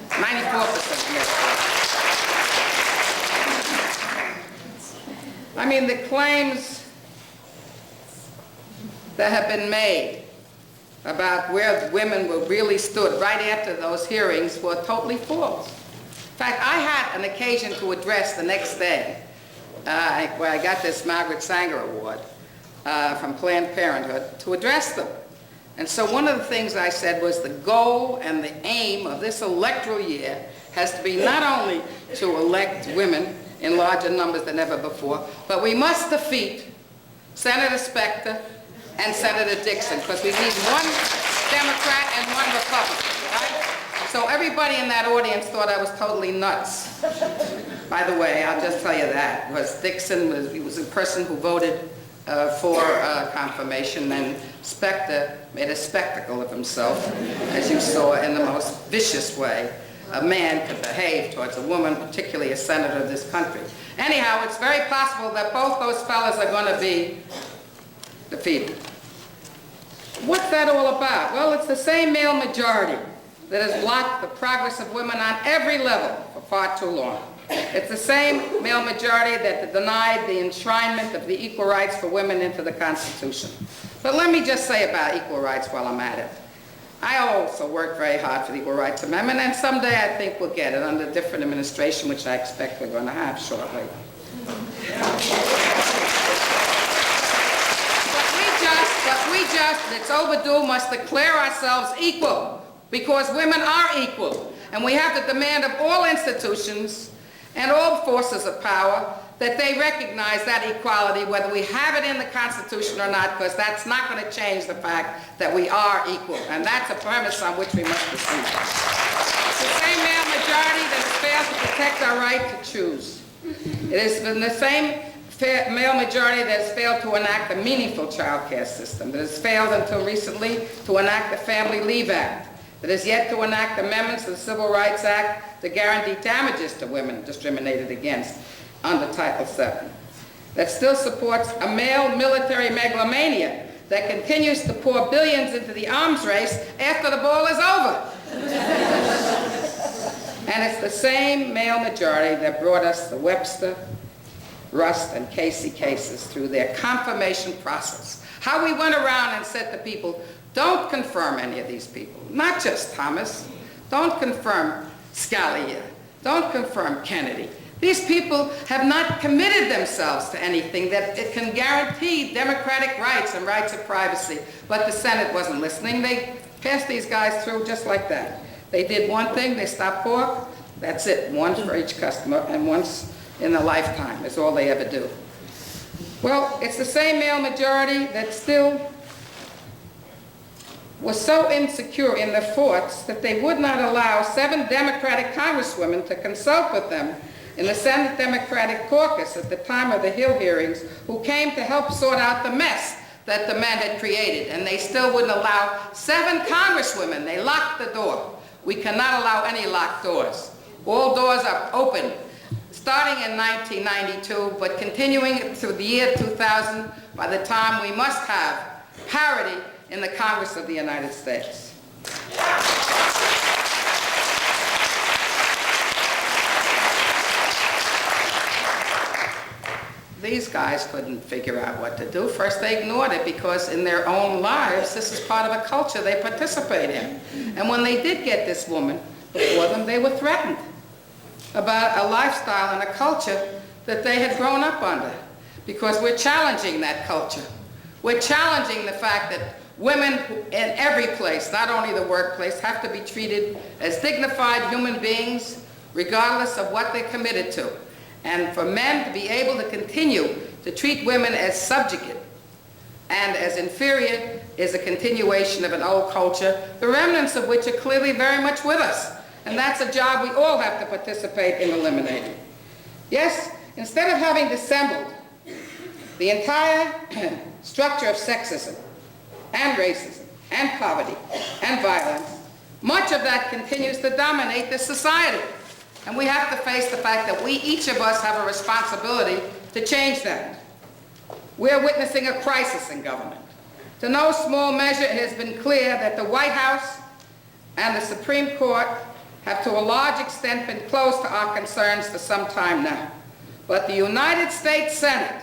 94% male club. I mean, the claims that have been made about where women were really stood right after those hearings were totally false. In fact, I had an occasion to address the next day where I got this Margaret Sanger Award from Planned Parenthood to address them. And so one of the things I said was the goal and the aim of this electoral year has to be not only to elect women in larger numbers than ever before, but we must defeat Senator Specter and Senator Dixon, because we need one Democrat and one Republican, right? So everybody in that audience thought I was totally nuts. By the way, I'll just tell you that, because Dixon was a person who voted for confirmation, and Specter made a spectacle of himself, as you saw, in the most vicious way a man could behave towards a woman, particularly a senator of this country. Anyhow, it's very possible that both those fellas are going to be defeated. What's that all about? Well, it's the same male majority that has blocked the progress of women on every level for far too long. It's the same male majority that denied the enshrinement of the equal rights for women into the Constitution. But let me just say about equal rights while I'm at it. I also worked very hard for the Equal Rights Amendment, and someday I think we'll get it under a different administration, which I expect we're going to have shortly. But we just, it's overdue, must declare ourselves equal, because women are equal, and we have to demand of all institutions and all forces of power that they recognize that equality, whether we have it in the Constitution or not, because that's not going to change the fact that we are equal. And that's a premise on which we must proceed. It's the same male majority that has failed to protect our right to choose. It has been the same male majority that has failed to enact a meaningful child care system, that has failed until recently to enact the Family Leave Act, that has yet to enact amendments to the Civil Rights Act that guarantee damages to women discriminated against under Title VII, that still supports a male military megalomania that continues to pour billions into the arms race after the ball is over. And it's the same male majority that brought us the Webster, Rust, and Casey cases through their confirmation process. How we went around and said to people, don't confirm any of these people, not just Thomas. Don't confirm Scalia. Don't confirm Kennedy. These people have not committed themselves to anything that it can guarantee democratic rights and rights of privacy. But the Senate wasn't listening. They passed these guys through just like that. They did one thing, they stopped pork. That's it, one for each customer, and once in a lifetime is all they ever do. Well, it's the same male majority that still was so insecure in their thoughts that they would not allow 7 Democratic congresswomen to consult with them in the Senate Democratic Caucus at the time of the Hill hearings, who came to help sort out the mess that the men had created. And they still wouldn't allow 7 congresswomen. They locked the door. We cannot allow any locked doors. All doors are open, starting in 1992, but continuing through the year 2000, by the time we must have parity in the Congress of the United States. These guys couldn't figure out what to do. First, they ignored it because in their own lives, this is part of a culture they participate in. And when they did get this woman before them, they were threatened about a lifestyle and a culture that they had grown up under, because we're challenging that culture. We're challenging the fact that women in every place, not only the workplace, have to be treated as dignified human beings, regardless of what they're committed to. And for men to be able to continue to treat women as subjugate and as inferior is a continuation of an old culture, the remnants of which are clearly very much with us. And that's a job we all have to participate in eliminating. Yes, instead of having dissembled the entire structure of sexism and racism and poverty and violence, much of that continues to dominate this society. And we have to face the fact that we, each of us, have a responsibility to change that. We're witnessing a crisis in government. To no small measure, it has been clear that the White House and the Supreme Court have to a large extent been close to our concerns for some time now. But the United States Senate,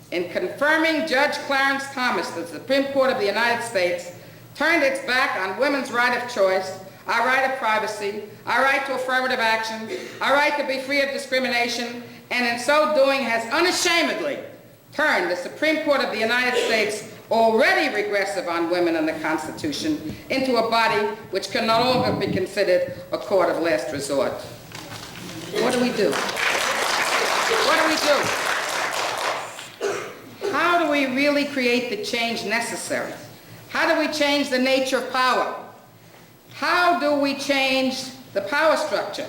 in confirming Judge Clarence Thomas, the Supreme Court of the United States, turned its back on women's right of choice, our right of privacy, our right to affirmative action, our right to be free of discrimination, and in so doing has unashamedly turned the Supreme Court of the United States, already regressive on women and the Constitution, into a body which can no longer be considered a court of last resort. What do we do? What do we do? How do we really create the change necessary? How do we change the nature of power? How do we change the power structure?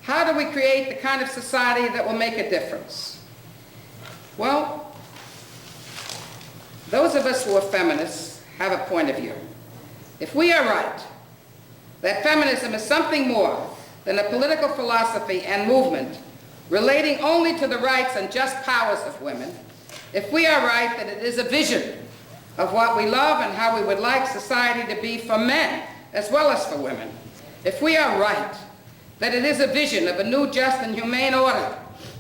How do we create the kind of society that will make a difference? Well, those of us who are feminists have a point of view. If we are right that feminism is something more than a political philosophy and movement relating only to the rights and just powers of women, if we are right that it is a vision of what we love and how we would like society to be for men as well as for women, if we are right that it is a vision of a new, just, and humane order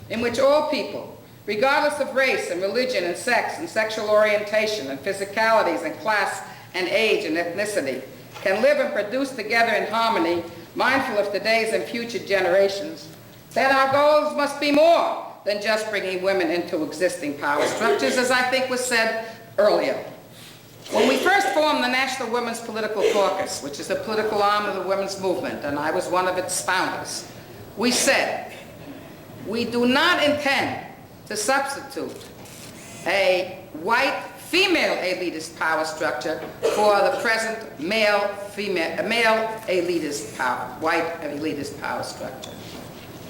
in which all people, regardless of race and religion and sex and sexual orientation and physicalities and class and age and ethnicity, can live and produce together in harmony, mindful of today's and future generations, then our goals must be more than just bringing women into existing power structures, as I think was said earlier. When we first formed the National Women's Political Caucus, which is a political arm of the women's movement, and I was one of its founders, we said, we do not intend to substitute a white female elitist power structure for the present male elitist power, white elitist power structure.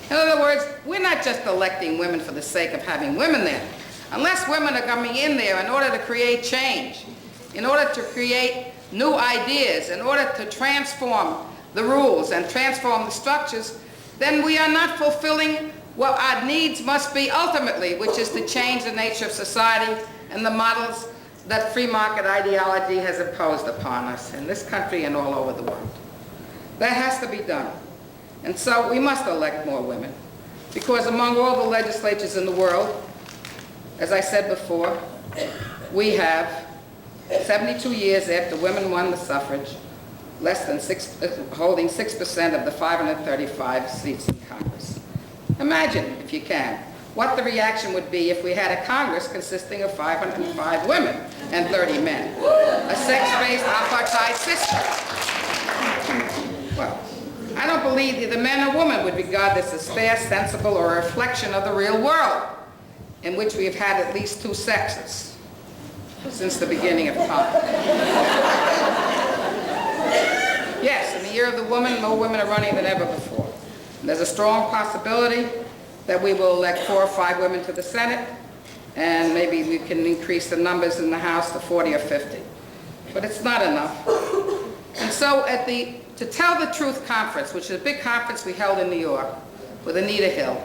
In other words, we're not just electing women for the sake of having women there. Unless women are coming in there in order to create change, in order to create new ideas, in order to transform the rules and transform the structures, then we are not fulfilling what our needs must be ultimately, which is to change the nature of society and the models that free market ideology has imposed upon us in this country and all over the world. That has to be done. And so we must elect more women, because among all the legislatures in the world, as I said before, we have 72 years after women won the suffrage, holding 6% of the 535 seats in Congress. Imagine, if you can, what the reaction would be if we had a Congress consisting of 505 women and 30 men, a sex-based apartheid system. Well, I don't believe either men or women would regard this as fair, sensible, or a reflection of the real world, in which we have had at least two sexes since the beginning of time. Yes, in the year of the woman, more women are running than ever before. And there's a strong possibility that we will elect 4 or 5 women to the Senate, and maybe we can increase the numbers in the House to 40 or 50. But it's not enough. And so at the To Tell the Truth conference, which is a big conference we held in New York with Anita Hill,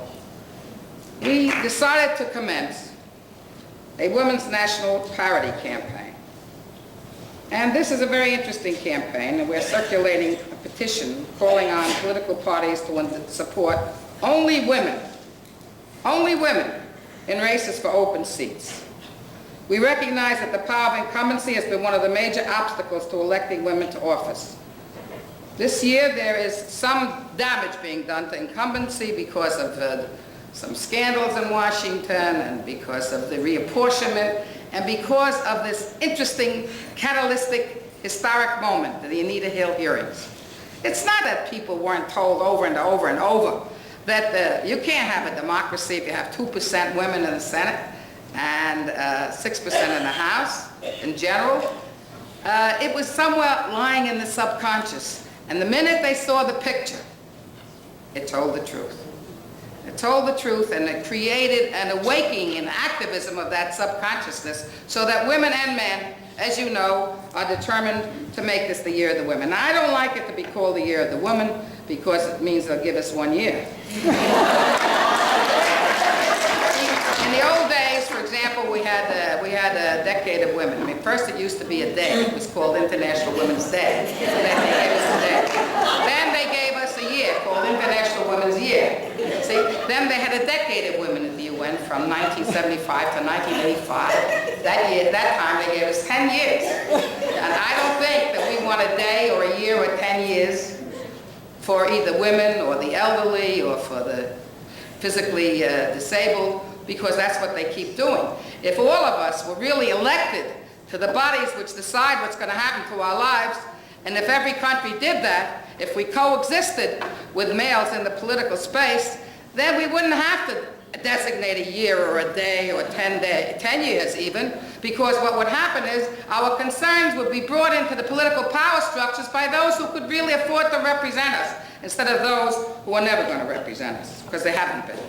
we decided to commence a Women's National Parity Campaign. And this is a very interesting campaign, and we're circulating a petition calling on political parties to support only women in races for open seats. We recognize that the power of incumbency has been one of the major obstacles to electing women to office. This year there is some damage being done to incumbency because of some scandals in Washington, and because of the reapportionment, and because of this interesting, catalytic, historic moment, the Anita Hill hearings. It's not that people weren't told over and over and over that you can't have a democracy if you have 2% women in the Senate and 6% in the House in general. It was somewhere lying in the subconscious. And the minute they saw the picture, it told the truth. It told the truth, and it created an awakening and activism of that subconsciousness, so that women and men, as you know, are determined to make this the year of the women. Now, I don't like it to be called the year of the woman, because it means they'll give us 1 year. In the old days, for example, we had a decade of women. I mean, first it used to be a day. It was called International Women's Day. Then they gave us a day. Then they gave us a year called International Women's Year. See? Then they had a decade of women at the UN from 1975 to 1985. That time they gave us 10 years. And I don't think that we want a day or a year or 10 years for either women or the elderly or for the physically disabled, because that's what they keep doing. If all of us were really elected to the bodies which decide what's going to happen to our lives, and if every country did that, if we coexisted with males in the political space, then we wouldn't have to designate a year or a day or 10 years even, because what would happen is our concerns would be brought into the political power structures by those who could really afford to represent us, instead of those who are never going to represent us, because they haven't been.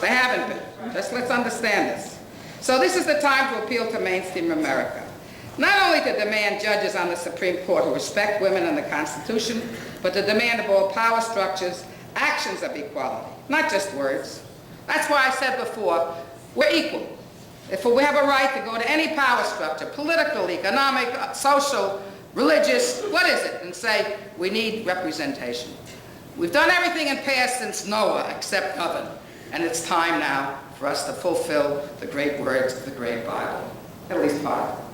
They haven't been. Just let's understand this. So this is the time to appeal to mainstream America. Not only to demand judges on the Supreme Court who respect women and the Constitution, but to demand of all power structures actions of equality, not just words. That's why I said before, we're equal. If we have a right to go to any power structure, political, economic, social, religious, what is it, and say, we need representation. We've done everything in past since Noah except govern, and it's time now for us to fulfill the great words of the great Bible, at least part of it.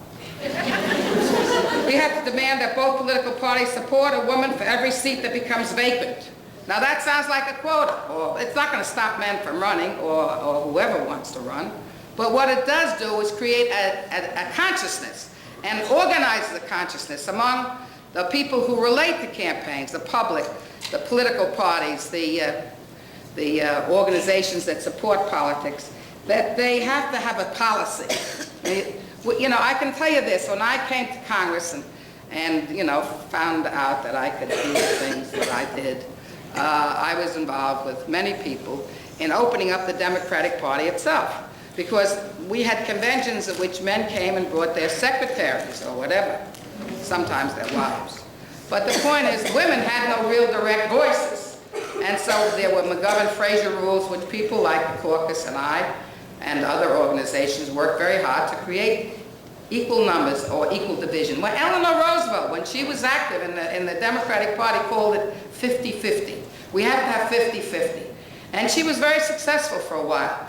We have to demand that both political parties support a woman for every seat that becomes vacant. Now that sounds like a quota, or it's not going to stop men from running, or whoever wants to run. But what it does do is create a consciousness and organize the consciousness among the people who relate to campaigns, the public, the political parties, the organizations that support politics, that they have to have a policy. You know, I can tell you this, when I came to Congress and you know, found out that I could do the things that I did, I was involved with many people in opening up the Democratic Party itself, because we had conventions at which men came and brought their secretaries or whatever, sometimes their wives. But the point is, women had no real direct voices. And so there were McGovern-Fraser rules, which people like the caucus and I and other organizations worked very hard to create equal numbers or equal division. Well, Eleanor Roosevelt, when she was active in the Democratic Party, called it 50-50. We have to have 50-50. And she was very successful for a while.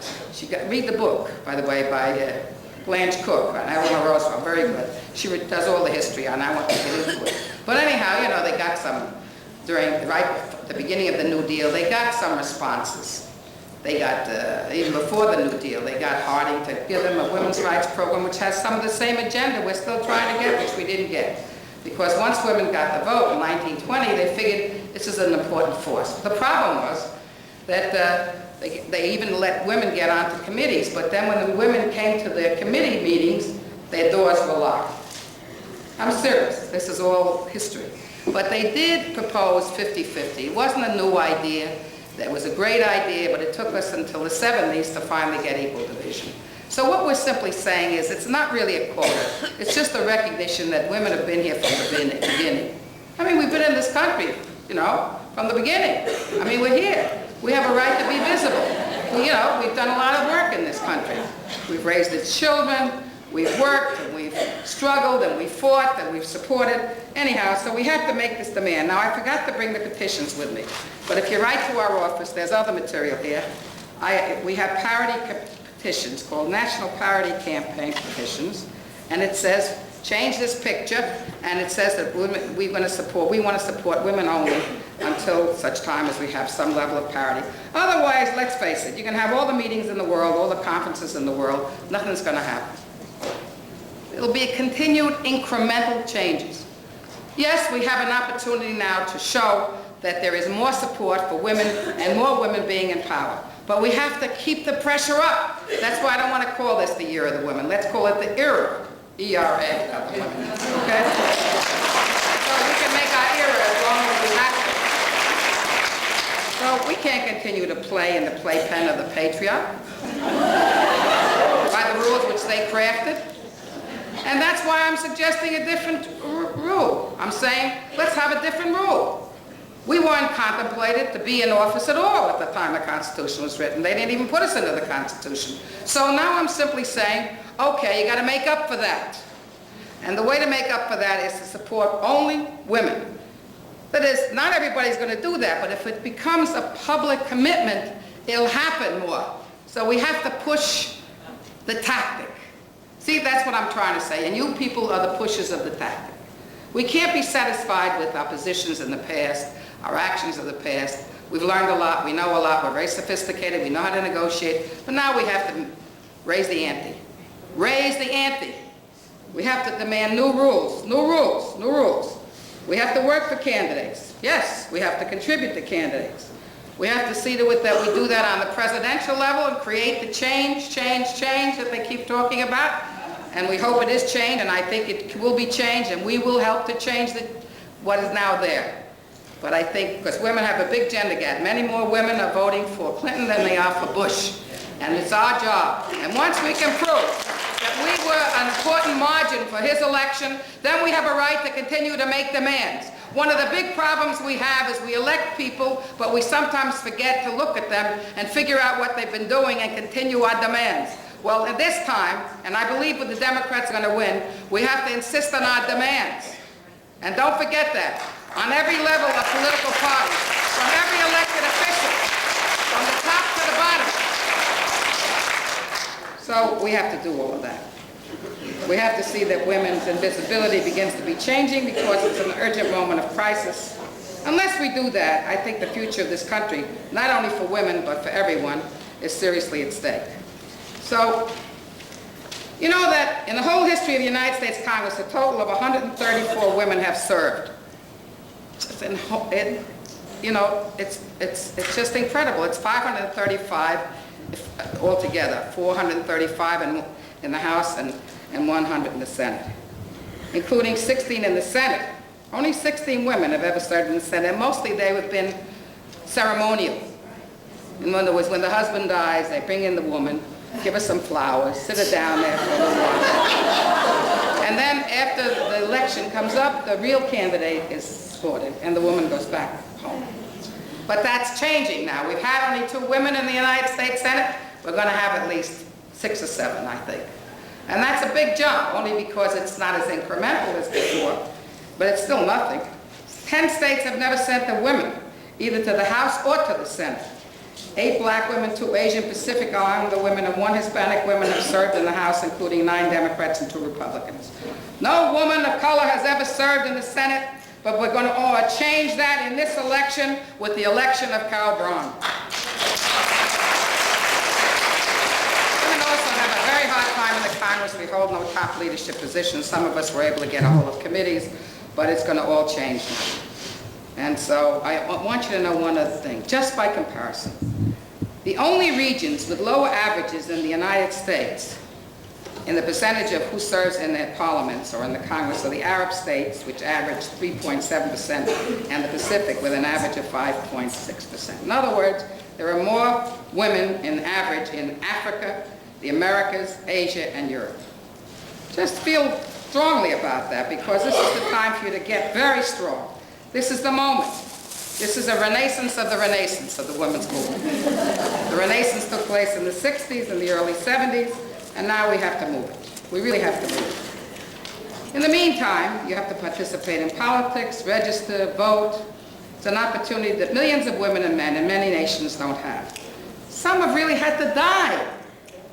Read the book, by the way, by Blanche Cook on Eleanor Roosevelt, very good. She does all the history on, I won't get into it. But anyhow, you know, they got some, right at the beginning of the New Deal, they got some responses. They got, even before the New Deal, they got Harding to give them a women's rights program which has some of the same agenda we're still trying to get, which we didn't get. Because once women got the vote in 1920, they figured this is an important force. The problem was that they even let women get onto committees, but then when the women came to their committee meetings, their doors were locked. I'm serious, this is all history. But they did propose 50-50. It wasn't a new idea. That was a great idea, but it took us until the 70s to finally get equal division. So what we're simply saying is it's not really a quota. It's just a recognition that women have been here from the beginning. I mean, we've been in this country, you know, from the beginning. I mean, we're here. We have a right to be visible. You know, we've done a lot of work in this country. We've raised its children, we've worked, and we've struggled, and we've fought, and we've supported. Anyhow, so we have to make this demand. Now, I forgot to bring the petitions with me, but if you write to our office, there's other material here. We have parity petitions called National Parity Campaign petitions, and it says, change this picture, and it says that we want to support women only until such time as we have some level of parity. Otherwise, let's face it, you can have all the meetings in the world, all the conferences in the world, nothing's going to happen. It'll be a continued incremental changes. Yes, we have an opportunity now to show that there is more support for women and more women being in power. But we have to keep the pressure up. That's why I don't want to call this the Year of the Women. Let's call it the era, E-R-A, of the women. Okay? So we can make our era as long as we have to. So we can't continue to play in the playpen of the patriarch by the rules which they crafted. And that's why I'm suggesting a different rule. I'm saying, let's have a different rule. We weren't contemplated to be in office at all at the time the Constitution was written. They didn't even put us into the Constitution. So now I'm simply saying, okay, you got to make up for that. And the way to make up for that is to support only women. That is, not everybody's going to do that, but if it becomes a public commitment, it'll happen more. So we have to push the tactic. See, that's what I'm trying to say, and you people are the pushers of the tactic. We can't be satisfied with our positions in the past, our actions of the past. We've learned a lot, we know a lot, we're very sophisticated, we know how to negotiate, but now we have to raise the ante. Raise the ante. We have to demand new rules, new rules, new rules. We have to work for candidates. Yes, we have to contribute to candidates. We have to see to it that we do that on the presidential level and create the change that they keep talking about. And we hope it is change, and I think it will be changed, and we will help to change what is now there. But I think, because women have a big gender gap, many more women are voting for Clinton than they are for Bush. And it's our job. And once we can prove that we were an important margin for his election, then we have a right to continue to make demands. One of the big problems we have is we elect people, but we sometimes forget to look at them and figure out what they've been doing and continue our demands. Well, at this time, and I believe with the Democrats are going to win, we have to insist on our demands. And don't forget that. On every level of political parties, from every elected official, from the top to the bottom. So we have to do all of that. We have to see that women's invisibility begins to be changing because it's an urgent moment of crisis. Unless we do that, I think the future of this country, not only for women but for everyone, is seriously at stake. So, you know that in the whole history of the United States Congress, a total of 134 women have served. You know, it's just incredible. It's 535 altogether, 435 in the House and 100 in the Senate, including 16 in the Senate. Only 16 women have ever served in the Senate, and mostly they have been ceremonial. In other words, when the husband dies, they bring in the woman, give her some flowers, sit her down there for a little while. And then after the election comes up, the real candidate is sworn, and the woman goes back home. But that's changing now. We've had only 2 women in the United States Senate. We're going to have at least 6 or 7, I think. And that's a big jump, only because it's not as incremental as before, but it's still nothing. 10 states have never sent their women, either to the House or to the Senate. 8 black women, 2 Asian Pacific Islander women, and 1 Hispanic woman have served in the House, including 9 Democrats and 2 Republicans. No woman of color has ever served in the Senate, but we're going to change that in this election with the election of Carol Braun. Women also have a very hard time in the Congress. We hold no top leadership positions. Some of us were able to get a hold of committees, but it's going to all change now. And so I want you to know one other thing, just by comparison. The only regions with lower averages in the United States in the percentage of who serves in their parliaments or in the Congress are the Arab states, which average 3.7%, and the Pacific with an average of 5.6%. In other words, there are more women in average in Africa, the Americas, Asia, and Europe. Just feel strongly about that, because this is the time for you to get very strong. This is the moment. This is a renaissance of the women's movement. The renaissance took place in the 60s and the early 70s, and now we have to move it. We really have to move it. In the meantime, you have to participate in politics, register, vote. It's an opportunity that millions of women and men in many nations don't have. Some have really had to die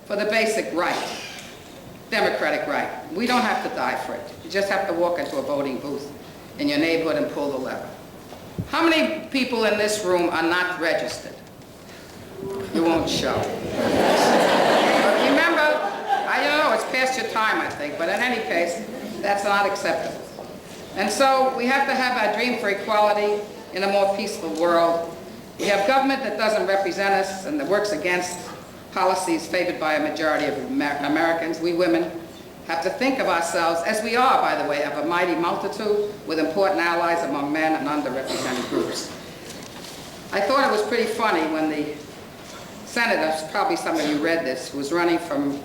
for the basic right, democratic right. We don't have to die for it. You just have to walk into a voting booth in your neighborhood and pull the lever. How many people in this room are not registered? You won't show. But remember, I don't know, it's past your time, I think, but in any case, that's not acceptable. And so we have to have our dream for equality in a more peaceful world. We have government that doesn't represent us and that works against policies favored by a majority of Americans. We women have to think of ourselves, as we are, by the way, of a mighty multitude with important allies among men and underrepresented groups. I thought it was pretty funny when the senator, probably some of you read this, who was running from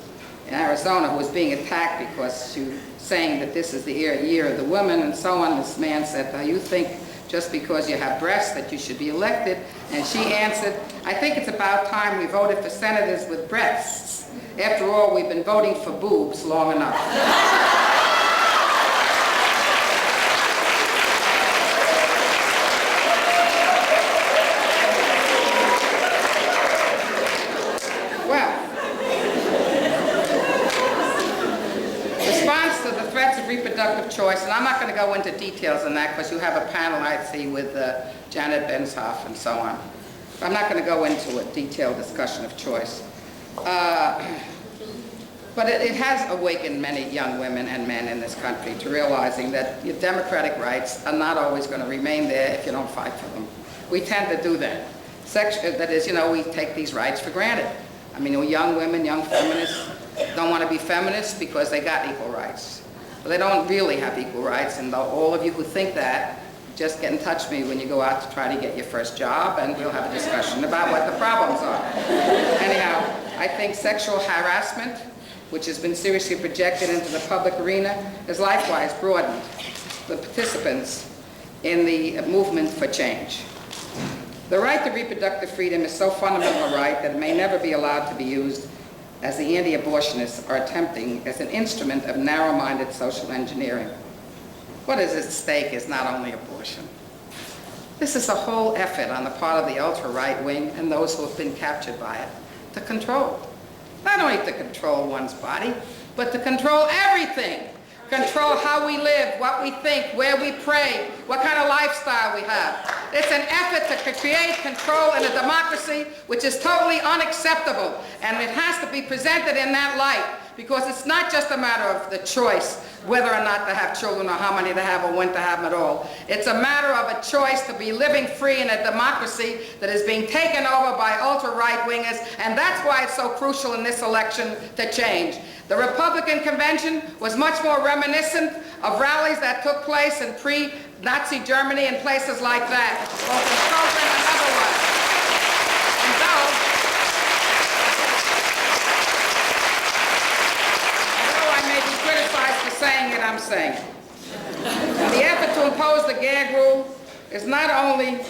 Arizona, who was being attacked because she was saying that this is the year of the woman and so on. This man said, you think just because you have breasts that you should be elected? And she answered, I think it's about time we voted for senators with breasts. After all, we've been voting for boobs long enough. Well, response to the threats of reproductive choice, and I'm not going to go into details on that because you have a panel, I see, with Janet Benshoff and so on. I'm not going to go into a detailed discussion of choice. But it has awakened many young women and men in this country to realizing that your democratic rights are not always going to remain there if you don't fight for them. We tend to do that. That is, we take these rights for granted. I mean, young women, young feminists don't want to be feminists because they got equal rights. But they don't really have equal rights, and all of you who think that, just get in touch with me when you go out to try to get your first job, and we'll have a discussion about what the problems are. Anyhow, I think sexual harassment, which has been seriously projected into the public arena, has likewise broadened the participants in the movement for change. The right to reproductive freedom is so fundamental a right that it may never be allowed to be used, as the anti-abortionists are attempting, as an instrument of narrow-minded social engineering. What is at stake is not only abortion. This is a whole effort on the part of the ultra-right wing and those who have been captured by it to control. Not only to control one's body, but to control everything. Control how we live, what we think, where we pray, what kind of lifestyle we have. It's an effort to create control in a democracy which is totally unacceptable, and it has to be presented in that light. Because it's not just a matter of the choice whether or not to have children or how many to have or when to have them at all. It's a matter of a choice to be living free in a democracy that is being taken over by ultra-right-wingers, and that's why it's so crucial in this election to change. The Republican convention was much more reminiscent of rallies that took place in pre-Nazi Germany and places like that, both in Southern and otherwise. And although I may be criticized for saying it, I'm saying it. And the effort to impose the gag rule is not only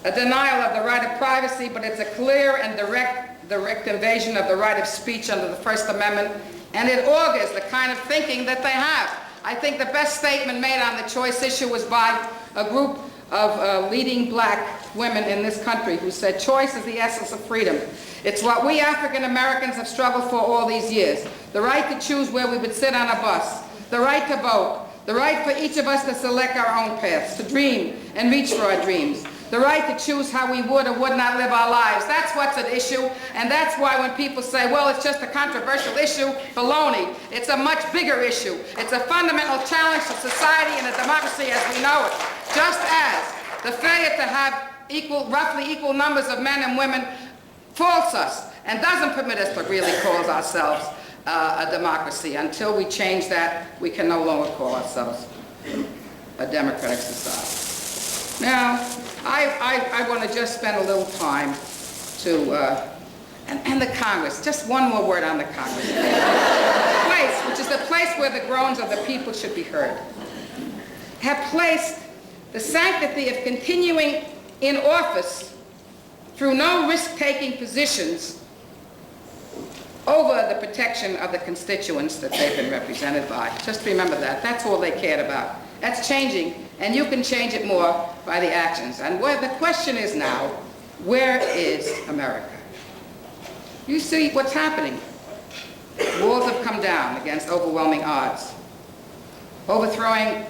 a denial of the right of privacy, but it's a clear and direct invasion of the right of speech under the First Amendment, and it augurs the kind of thinking that they have. I think the best statement made on the choice issue was by a group of leading black women in this country who said, choice is the essence of freedom. It's what we African Americans have struggled for all these years. The right to choose where we would sit on a bus, the right to vote, the right for each of us to select our own paths, to dream and reach for our dreams, the right to choose how we would or would not live our lives. That's what's at issue, and that's why when people say, well, it's just a controversial issue, baloney. It's a much bigger issue. It's a fundamental challenge to society and a democracy as we know it. Just as the failure to have roughly equal numbers of men and women faults us and doesn't permit us to really call ourselves a democracy. Until we change that, we can no longer call ourselves a democratic society. Now, I want to just spend a little time to, and the Congress, just one more word on the Congress. Place, which is the place where the groans of the people should be heard, have placed the sanctity of continuing in office through no risk-taking positions over the protection of the constituents that they've been represented by. Just remember that. That's all they cared about. That's changing, and you can change it more by the actions. And the question is now, where is America? You see what's happening. Walls have come down against overwhelming odds. Overthrowing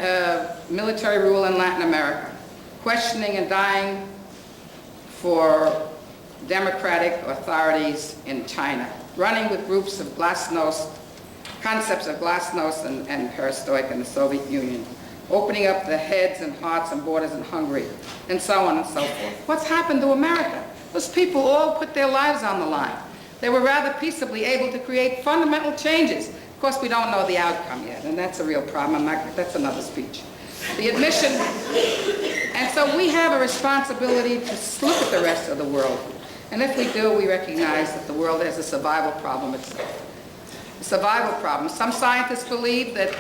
military rule in Latin America, questioning and dying for democratic authorities in China, running with groups of glasnost, concepts of glasnost and perestroika in the Soviet Union, opening up the heads and hearts and borders in Hungary, and so on and so forth. What's happened to America? Those people all put their lives on the line. They were rather peaceably able to create fundamental changes. Of course, we don't know the outcome yet, and that's a real problem. That's another speech. The admission, and so we have a responsibility to look at the rest of the world. And if we do, we recognize that the world has a survival problem itself. A survival problem. Some scientists believe that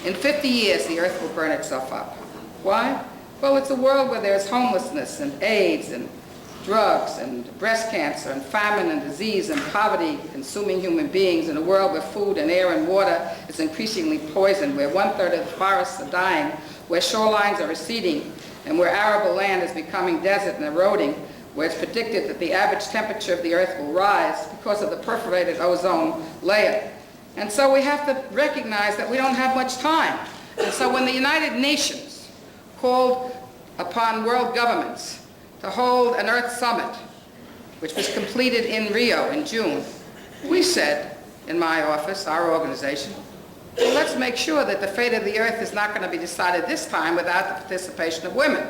in 50 years, the earth will burn itself up. Why? Well, it's a world where there's homelessness and AIDS and drugs and breast cancer and famine and disease and poverty consuming human beings, in a world where food and air and water is increasingly poisoned, where 1/3 of the forests are dying, where shorelines are receding, and where arable land is becoming desert and eroding, where it's predicted that the average temperature of the earth will rise because of the perforated ozone layer. And so we have to recognize that we don't have much time. And so when the United Nations called upon world governments to hold an Earth Summit, which was completed in Rio in June, we said, in my office, our organization, well, let's make sure that the fate of the Earth is not going to be decided this time without the participation of women.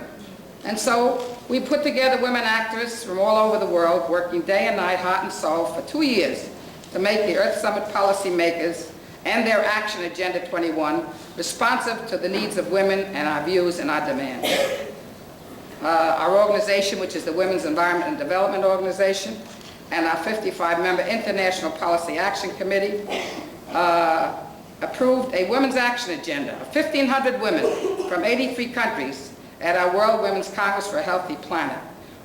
And so we put together women activists from all over the world, working day and night, heart and soul, for 2 years to make the Earth Summit policymakers and their Action Agenda 21 responsive to the needs of women and our views and our demands. Our organization, which is the Women's Environment and Development Organization, and our 55-member International Policy Action Committee approved a Women's Action Agenda of 1,500 women from 83 countries at our World Women's Congress for a Healthy Planet.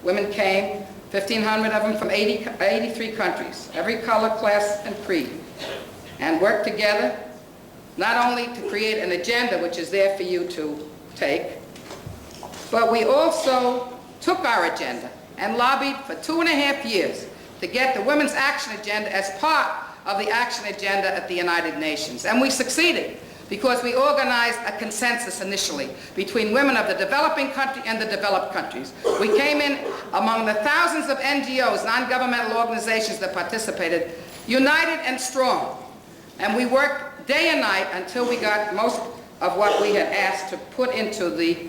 Women came, 1,500 of them from 83 countries, every color, class, and creed, and worked together not only to create an agenda which is there for you to take, but we also took our agenda and lobbied for 2.5 years to get the Women's Action Agenda as part of the Action Agenda at the United Nations. And we succeeded because we organized a consensus initially between women of the developing country and the developed countries. We came in among the thousands of NGOs, non-governmental organizations that participated, united and strong. And we worked day and night until we got most of what we had asked to put into the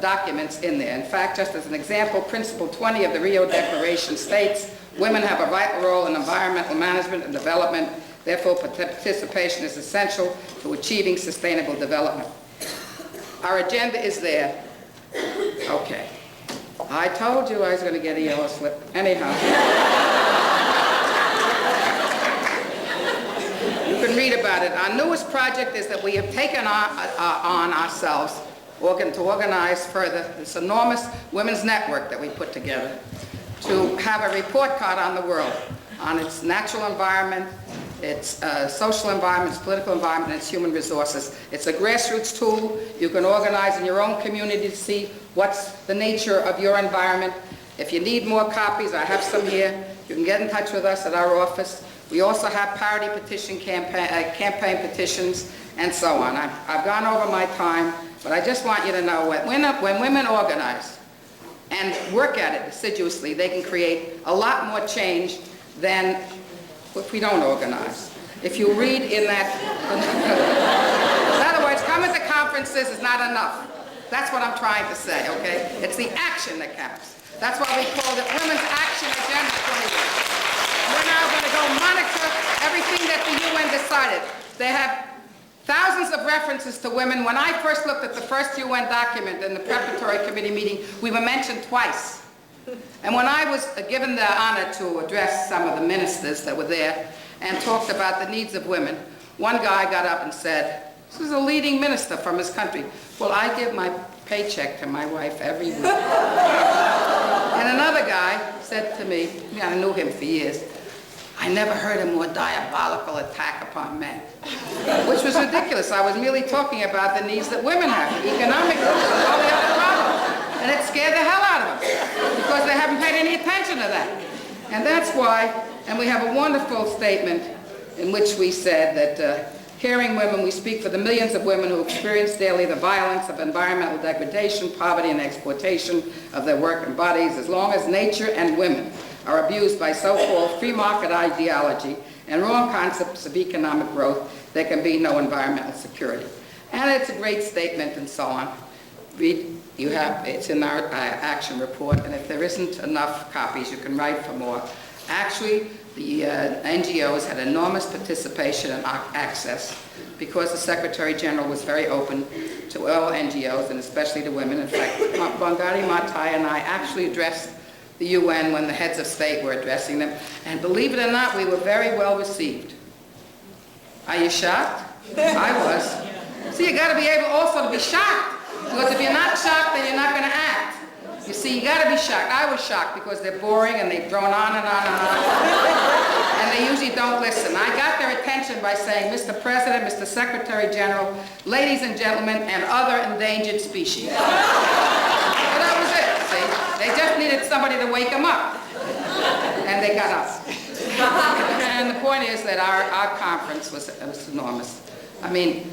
documents in there. In fact, just as an example, Principle 20 of the Rio Declaration states, women have a vital role in environmental management and development. Therefore, participation is essential to achieving sustainable development. Our agenda is there. Okay. I told you I was going to get a yellow slip. Anyhow. You can read about it. Our newest project is that we have taken on ourselves to organize further this enormous women's network that we put together to have a report card on the world, on its natural environment, its social environment, its political environment, and its human resources. It's a grassroots tool. You can organize in your own community to see what's the nature of your environment. If you need more copies, I have some here. You can get in touch with us at our office. We also have parity petition campaign petitions, and so on. I've gone over my time, but I just want you to know when women organize and work at it assiduously, they can create a lot more change than if we don't organize. If you read in that, in other words, coming to conferences is not enough. That's what I'm trying to say, okay? It's the action that counts. That's why we called it Women's Action Agenda 21. We're now going to go monitor everything that the UN decided. They have thousands of references to women. When I first looked at the first UN document in the preparatory committee meeting, we were mentioned twice. And when I was given the honor to address some of the ministers that were there and talked about the needs of women, one guy got up and said, this is a leading minister from his country. Well, I give my paycheck to my wife every week. And another guy said to me, I knew him for years, I never heard a more diabolical attack upon men, which was ridiculous. I was merely talking about the needs that women have, economic needs, and all the other problems. And it scared the hell out of them, because they haven't paid any attention to that. And that's why, and we have a wonderful statement in which we said that caring women, we speak for the millions of women who experience daily the violence of environmental degradation, poverty, and exploitation of their work and bodies. As long as nature and women are abused by so-called free market ideology and wrong concepts of economic growth, there can be no environmental security. And it's a great statement and so on. It's in our action report, and if there isn't enough copies, you can write for more. Actually, the NGOs had enormous participation and access because the Secretary General was very open to all NGOs, and especially to women. In fact, Bangari Maathai and I actually addressed the UN when the heads of state were addressing them, and believe it or not, we were very well received. Are you shocked? I was. See, you got to be able also to be shocked, because if you're not shocked, then you're not going to act. You see, you got to be shocked. I was shocked because they're boring and they've drawn on and on and on, and they usually don't listen. I got their attention by saying, Mr. President, Mr. Secretary General, ladies and gentlemen, and other endangered species. So that was it, see? They just needed somebody to wake them up, and they got us. And the point is that our conference was enormous. I mean,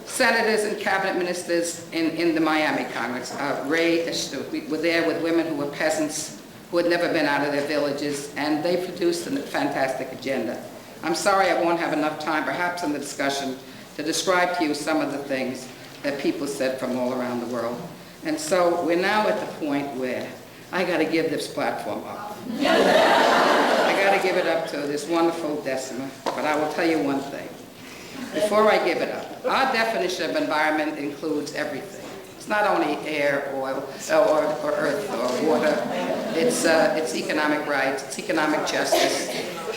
senators and cabinet ministers in the Miami Congress were there with women who were peasants, who had never been out of their villages, and they produced a fantastic agenda. I'm sorry I won't have enough time, perhaps in the discussion, to describe to you some of the things that people said from all around the world. And so we're now at the point where I got to give this platform up. I got to give it up to this wonderful Decima, but I will tell you one thing. Before I give it up, our definition of environment includes everything. It's not only air, oil, or earth, or water. It's economic rights, it's economic justice,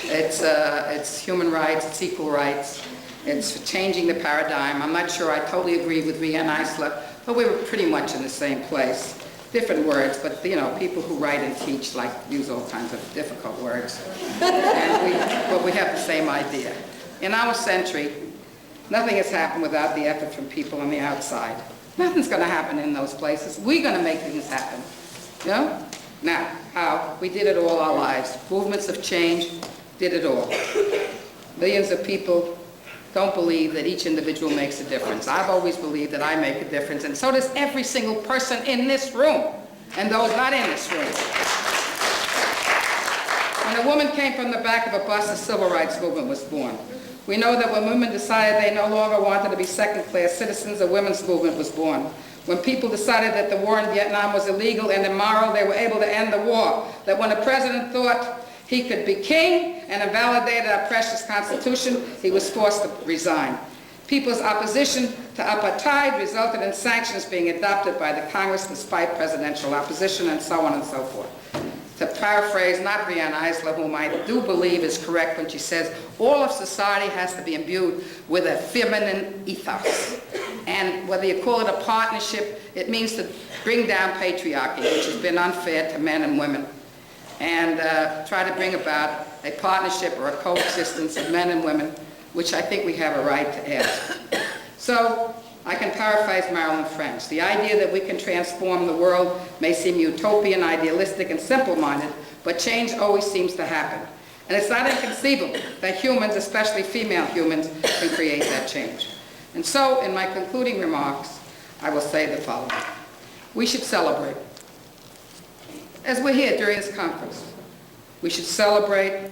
it's human rights, it's equal rights, it's changing the paradigm. I'm not sure I totally agree with Ria and Isla, but we were pretty much in the same place. Different words, but people who write and teach use all kinds of difficult words. But we have the same idea. In our century, nothing has happened without the effort from people on the outside. Nothing's going to happen in those places. We're going to make things happen. Now, how? We did it all our lives. Movements of change did it all. Millions of people don't believe that each individual makes a difference. I've always believed that I make a difference, and so does every single person in this room, and those not in this room. When a woman came from the back of a bus, the civil rights movement was born. We know that when women decided they no longer wanted to be second-class citizens, a women's movement was born. When people decided that the war in Vietnam was illegal and immoral, they were able to end the war. That when a president thought he could be king and invalidated our precious Constitution, he was forced to resign. People's opposition to apartheid resulted in sanctions being adopted by the Congress despite presidential opposition, and so on and so forth. To paraphrase not Brianna Eisler, whom I do believe is correct when she says, all of society has to be imbued with a feminine ethos. And whether you call it a partnership, it means to bring down patriarchy, which has been unfair to men and women, and try to bring about a partnership or a coexistence of men and women, which I think we have a right to ask. So I can paraphrase Marilyn French. The idea that we can transform the world may seem utopian, idealistic, and simple-minded, but change always seems to happen. And it's not inconceivable that humans, especially female humans, can create that change. And so, in my concluding remarks, I will say the following. We should celebrate. As we're here during this conference, we should celebrate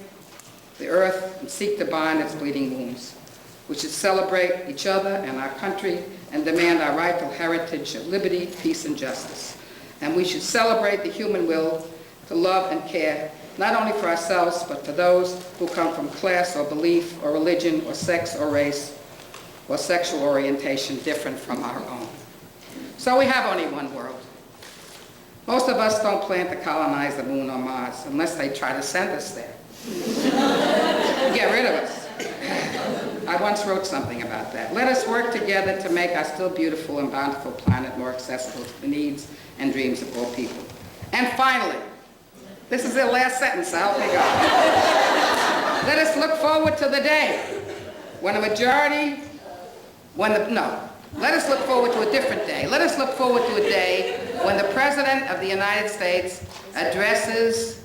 the earth and seek to bind its bleeding wounds. We should celebrate each other and our country and demand our rightful heritage of liberty, peace, and justice. And we should celebrate the human will to love and care, not only for ourselves, but for those who come from class or belief or religion or sex or race or sexual orientation different from our own. So we have only one world. Most of us don't plan to colonize the moon or Mars unless they try to send us there. Get rid of us. I once wrote something about that. Let us work together to make our still beautiful and bountiful planet more accessible to the needs and dreams of all people. And finally, this is the last sentence, I hope they go. Let us look forward to the day when a majority, let us look forward to a different day. Let us look forward to a day when the President of the United States addresses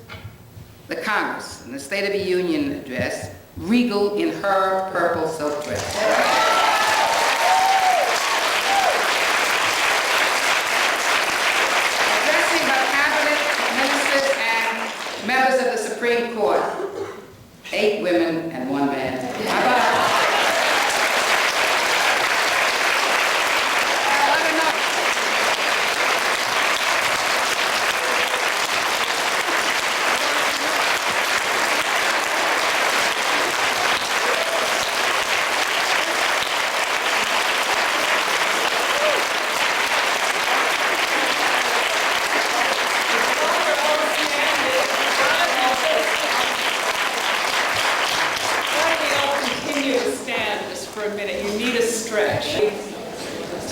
the Congress in the State of the Union address, regal in her purple silk dress. Addressing her cabinet, ministers, and members of the Supreme Court, 8 women and 1 man. How about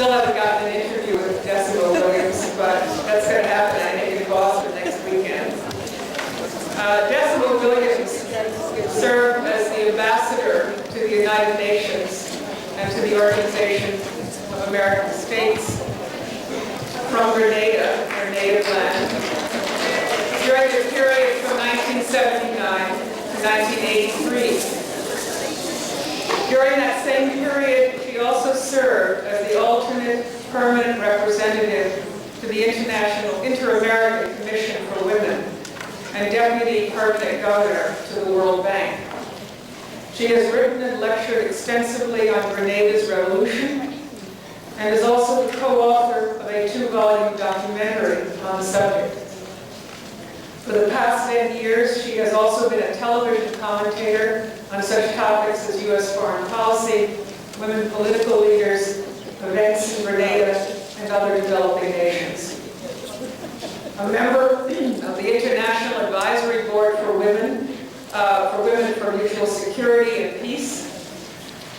Still haven't gotten an interview with Decibel Williams, but that's going to happen, I think, in Boston next weekend. Decibel Williams served as the ambassador to the United Nations and to the Organization of American States from Grenada, her native land, during the period from 1979 to 1983. During that same period, she also served as the alternate permanent representative to the Inter-American Commission for Women and deputy permanent governor to the World Bank. She has written and lectured extensively on Grenada's revolution and is also the co-author of a 2-volume documentary on the subject. For the past 10 years, she has also been a television commentator on such topics as U.S. foreign policy, women political leaders, events in Grenada, and other developing nations. A member of the International Advisory Board for Women for Mutual Security and Peace,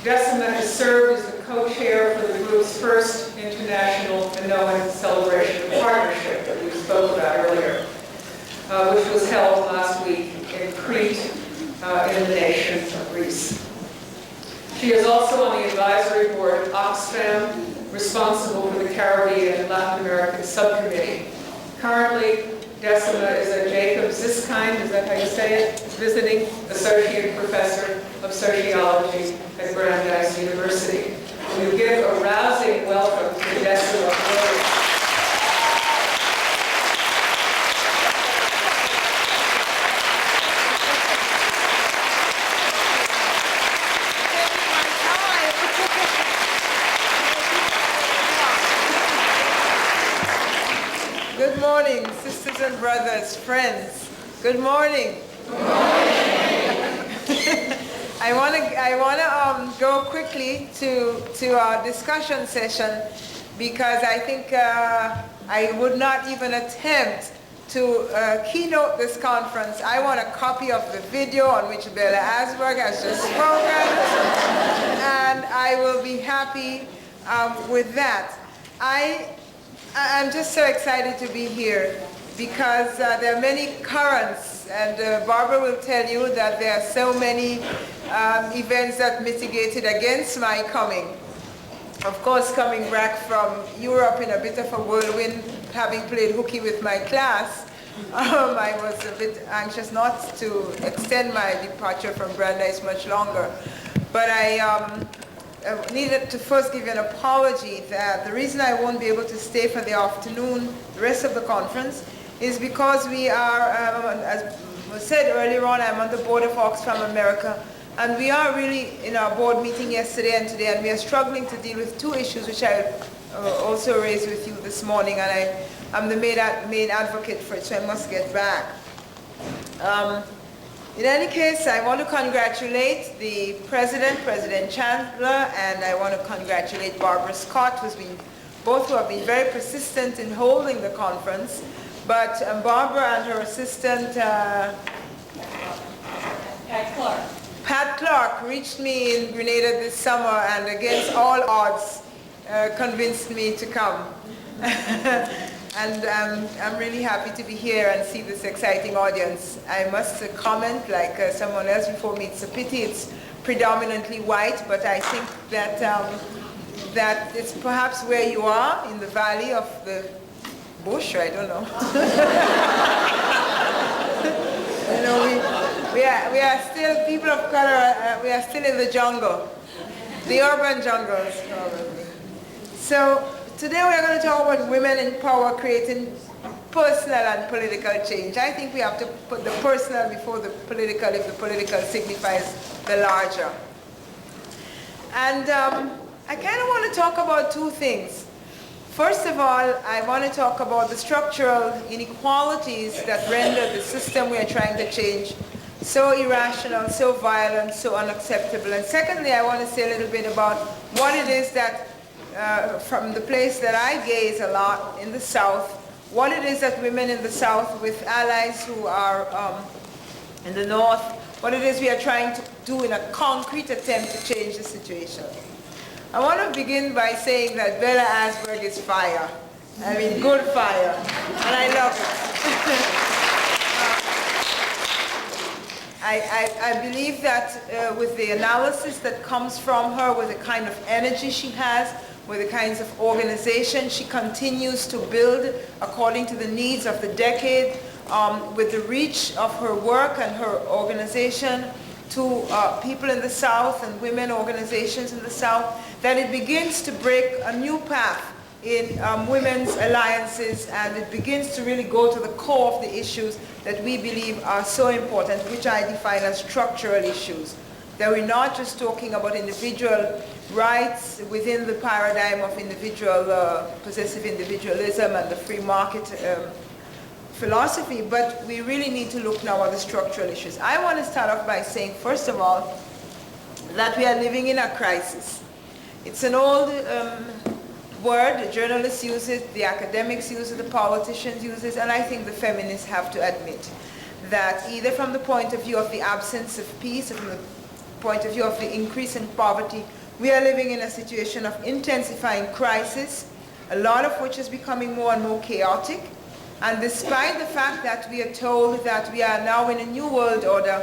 Decima has served as the co-chair for the group's first international Minoan celebration of partnership that we spoke about earlier, which was held last week in Crete, in the nation of Greece. She is also on the advisory board of Oxfam, responsible for the Caribbean and Latin American subcommittee. Currently, Decima is a Jacob Ziskind, is that how you say it? Visiting Associate Professor of Sociology at Brandeis University. We give a rousing welcome to Decima Williams. morning, sisters and brothers, friends. Good morning. Good morning. I want to go quickly to our discussion session because I think I would not even attempt to keynote this conference. I want a copy of the video on which Bella Asberg has just spoken, and I will be happy with that. I'm just so excited to be here because there are many currents, and Barbara will tell you that there are so many events that mitigated against my coming. Of course, coming back from Europe in a bit of a whirlwind, having played hooky with my class, I was a bit anxious not to extend my departure from Brandeis much longer. But I needed to first give you an apology that the reason I won't be able to stay for the afternoon, the rest of the conference, is because we are, as was said earlier on, I'm on the board of Oxfam America, and we are really in our board meeting yesterday and today, and we are struggling to deal with two issues which I also raised with you this morning, and I'm the main advocate for it, so I must get back. In any case, I want to congratulate the President Chandler, and I want to congratulate Barbara Scott, both who have been very persistent in holding the conference. But Barbara and her assistant, Pat Clark, reached me in Grenada this summer and against all odds convinced me to come. And I'm really happy to be here and see this exciting audience. I must comment, like someone else before me, it's a pity it's predominantly white, but I think that, that it's perhaps where you are, in the valley of the bush, I don't know. You know, we are still people of color, we are still in the jungle, the urban jungles, probably. So today we're going to talk about women in power creating personal and political change. I think we have to put the personal before the political if the political signifies the larger. And I kind of want to talk about two things. First of all, I want to talk about the structural inequalities that render the system we are trying to change so irrational, so violent, so unacceptable. And secondly, I want to say a little bit about what it is that, from the place that I gaze a lot in the South, what it is that women in the South with allies who are in the North, what it is we are trying to do in a concrete attempt to change the situation. I want to begin by saying that Bella Asberg is fire. I mean, good fire. And I love it. I believe that with the analysis that comes from her, with the kind of energy she has, with the kinds of organization she continues to build according to the needs of the decade, with the reach of her work and her organization to people in the South and women organizations in the South, that it begins to break a new path in women's alliances, and it begins to really go to the core of the issues that we believe are so important, which I define as structural issues. That we're not just talking about individual rights within the paradigm of individual, possessive individualism and the free market philosophy, but we really need to look now at the structural issues. I want to start off by saying, first of all, that we are living in a crisis. It's an old word, the journalists use it, the academics use it, the politicians use it, and I think the feminists have to admit that either from the point of view of the absence of peace, or from the point of view of the increase in poverty, we are living in a situation of intensifying crisis, a lot of which is becoming more and more chaotic. And despite the fact that we are told that we are now in a new world order,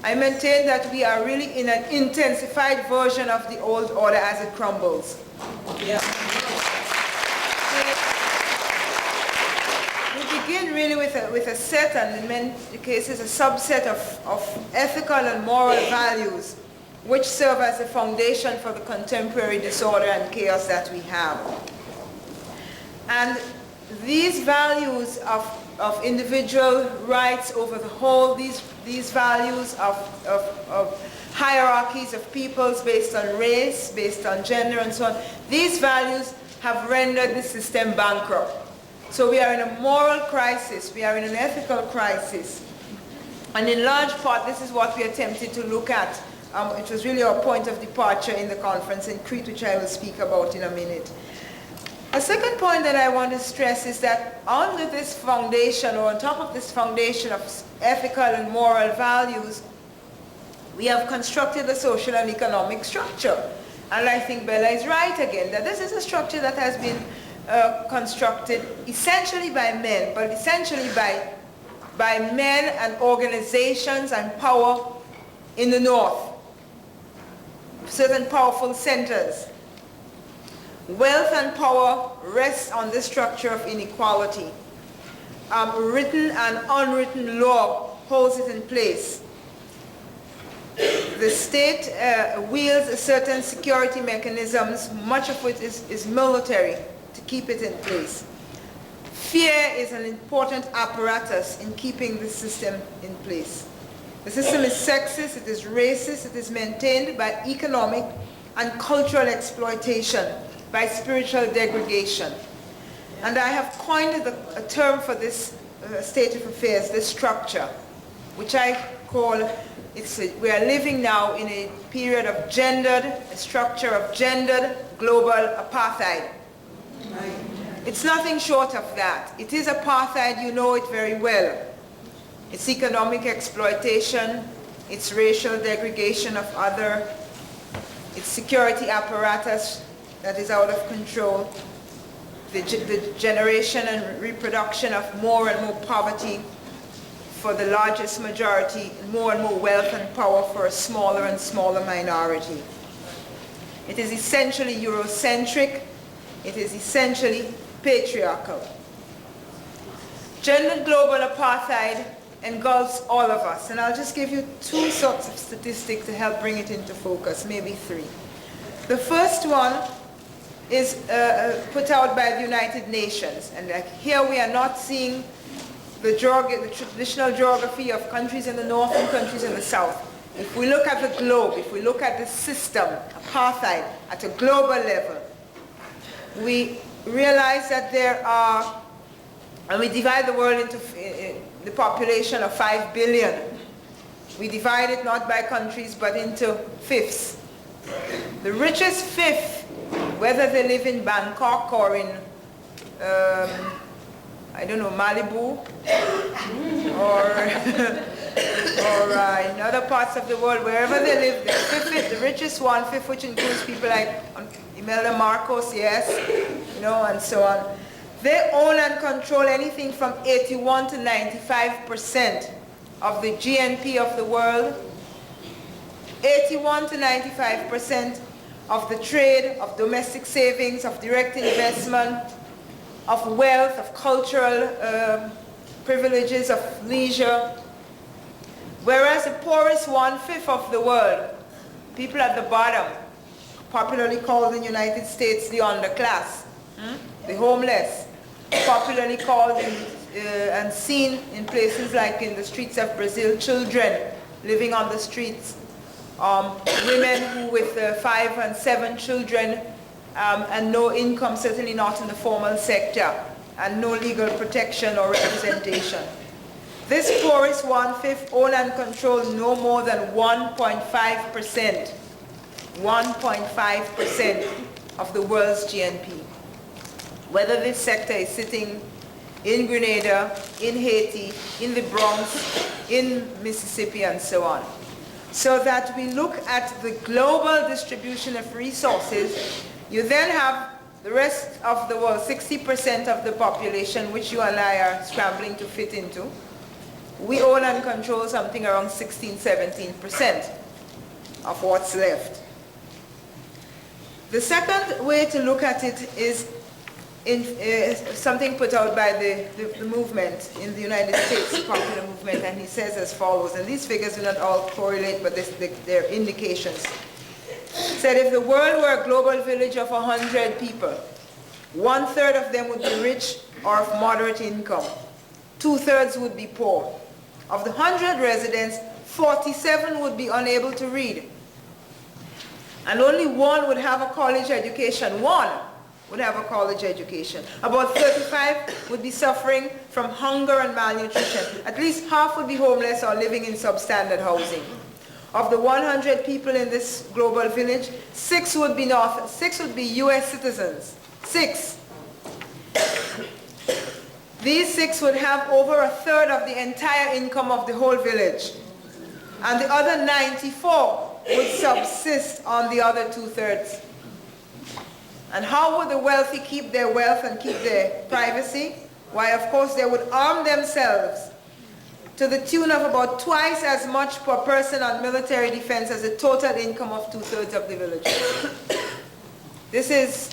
I maintain that we are really in an intensified version of the old order as it crumbles. Yeah. We begin really with a set, and in many cases a subset of ethical and moral values which serve as the foundation for the contemporary disorder and chaos that we have. And these values of individual rights over the whole, these values of hierarchies of peoples based on race, based on gender and so on, these values have rendered the system bankrupt. So we are in a moral crisis, we are in an ethical crisis. And in large part, this is what we attempted to look at. It was really our point of departure in the conference in Crete, which I will speak about in a minute. A second point that I want to stress is that under this foundation, or on top of this foundation of ethical and moral values, we have constructed a social and economic structure. And I think Bella is right again, that this is a structure that has been constructed essentially by men, but essentially by men and organizations and power in the North. Certain powerful centers. Wealth and power rests on this structure of inequality. Written and unwritten law holds it in place. The state wields certain security mechanisms, much of which is military, to keep it in place. Fear is an important apparatus in keeping the system in place. The system is sexist, it is racist, it is maintained by economic and cultural exploitation, by spiritual degradation. And I have coined a term for this state of affairs, this structure, which I call, we are living now in a period of a structure of gendered global apartheid. It's nothing short of that. It is apartheid, you know it very well. It's economic exploitation, it's racial degradation of other, it's security apparatus that is out of control, the generation and reproduction of more and more poverty for the largest majority, more and more wealth and power for a smaller and smaller minority. It is essentially Eurocentric, it is essentially patriarchal. Gender global apartheid engulfs all of us, and I'll just give you two sorts of statistics to help bring it into focus, maybe three. The first one is put out by the United Nations, and here we are not seeing the traditional geography of countries in the north and countries in the south. If we look at the globe, if we look at the system, apartheid, at a global level, we realize that there are, and we divide the world into the population of 5 billion. We divide it not by countries but into fifths. The richest fifth, whether they live in Bangkok or in, I don't know, Malibu, or in other parts of the world, wherever they live, the richest one-fifth, which includes people like Imelda Marcos, yes, you know, and so on. They own and control anything from 81 to 95% of the GNP of the world, 81 to 95% of the trade, of domestic savings, of direct investment, of wealth, of cultural privileges, of leisure. Whereas the poorest one-fifth of the world, people at the bottom, popularly called in the United States the underclass, the homeless, popularly called and seen in places like in the streets of Brazil, children living on the streets, women who with 5 and 7 children and no income, certainly not in the formal sector, and no legal protection or representation. This poorest one-fifth own and control no more than 1.5%. 1.5% of the world's GNP. Whether this sector is sitting in Grenada, in Haiti, in the Bronx, in Mississippi, and so on. So that we look at the global distribution of resources, you then have the rest of the world, 60% of the population, which you and I are scrambling to fit into. We own and control something around 16-17% of what's left. The second way to look at it is something put out by the movement in the United States, the popular movement, and he says as follows, and these figures do not all correlate, but they're indications. He said if the world were a global village of 100 people, 1/3 of them would be rich or of moderate income. 2/3 would be poor. Of the 100 residents, 47 would be unable to read. And only 1 would have a college education, 1. would have a college education. About 35 would be suffering from hunger and malnutrition. At least half would be homeless or living in substandard housing. Of the 100 people in this global village, 6 would be US citizens. 6. These 6 would have over a third of the entire income of the whole village. And the other 94 would subsist on the other 2/3. And how would the wealthy keep their wealth and keep their privacy? Why, of course, they would arm themselves to the tune of about twice as much per person on military defense as the total income of 2/3 of the village. This is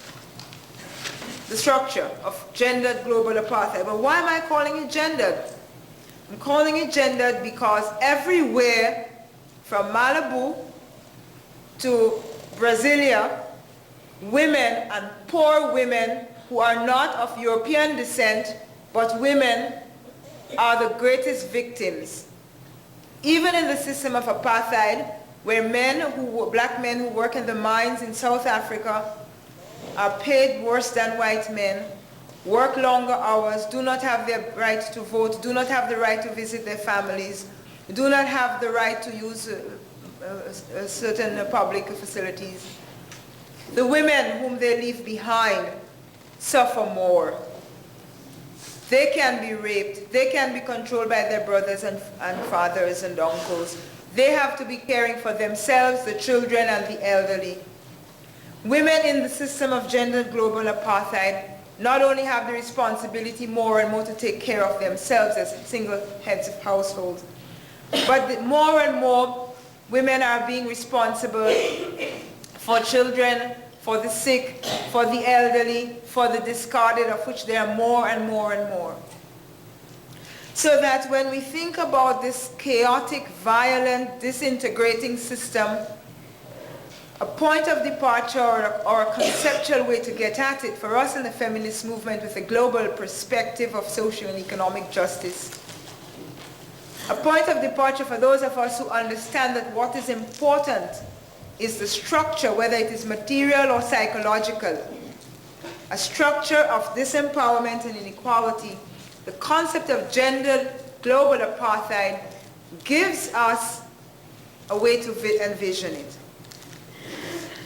the structure of gendered global apartheid. But why am I calling it gendered? I'm calling it gendered because everywhere from Malibu to Brasilia, women and poor women who are not of European descent, but women are the greatest victims. Even in the system of apartheid, where black men who work in the mines in South Africa are paid worse than white men, work longer hours, do not have the right to vote, do not have the right to visit their families, do not have the right to use certain public facilities. The women whom they leave behind suffer more. They can be raped. They can be controlled by their brothers and fathers and uncles. They have to be caring for themselves, the children, and the elderly. Women in the system of gendered global apartheid not only have the responsibility more and more to take care of themselves as single heads of households, but more and more women are being responsible for children, for the sick, for the elderly, for the discarded, of which there are more and more and more. So that when we think about this chaotic, violent, disintegrating system, a point of departure or a conceptual way to get at it for us in the feminist movement with a global perspective of social and economic justice, a point of departure for those of us who understand that what is important is the structure, whether it is material or psychological, a structure of disempowerment and inequality. The concept of gendered global apartheid gives us a way to envision it.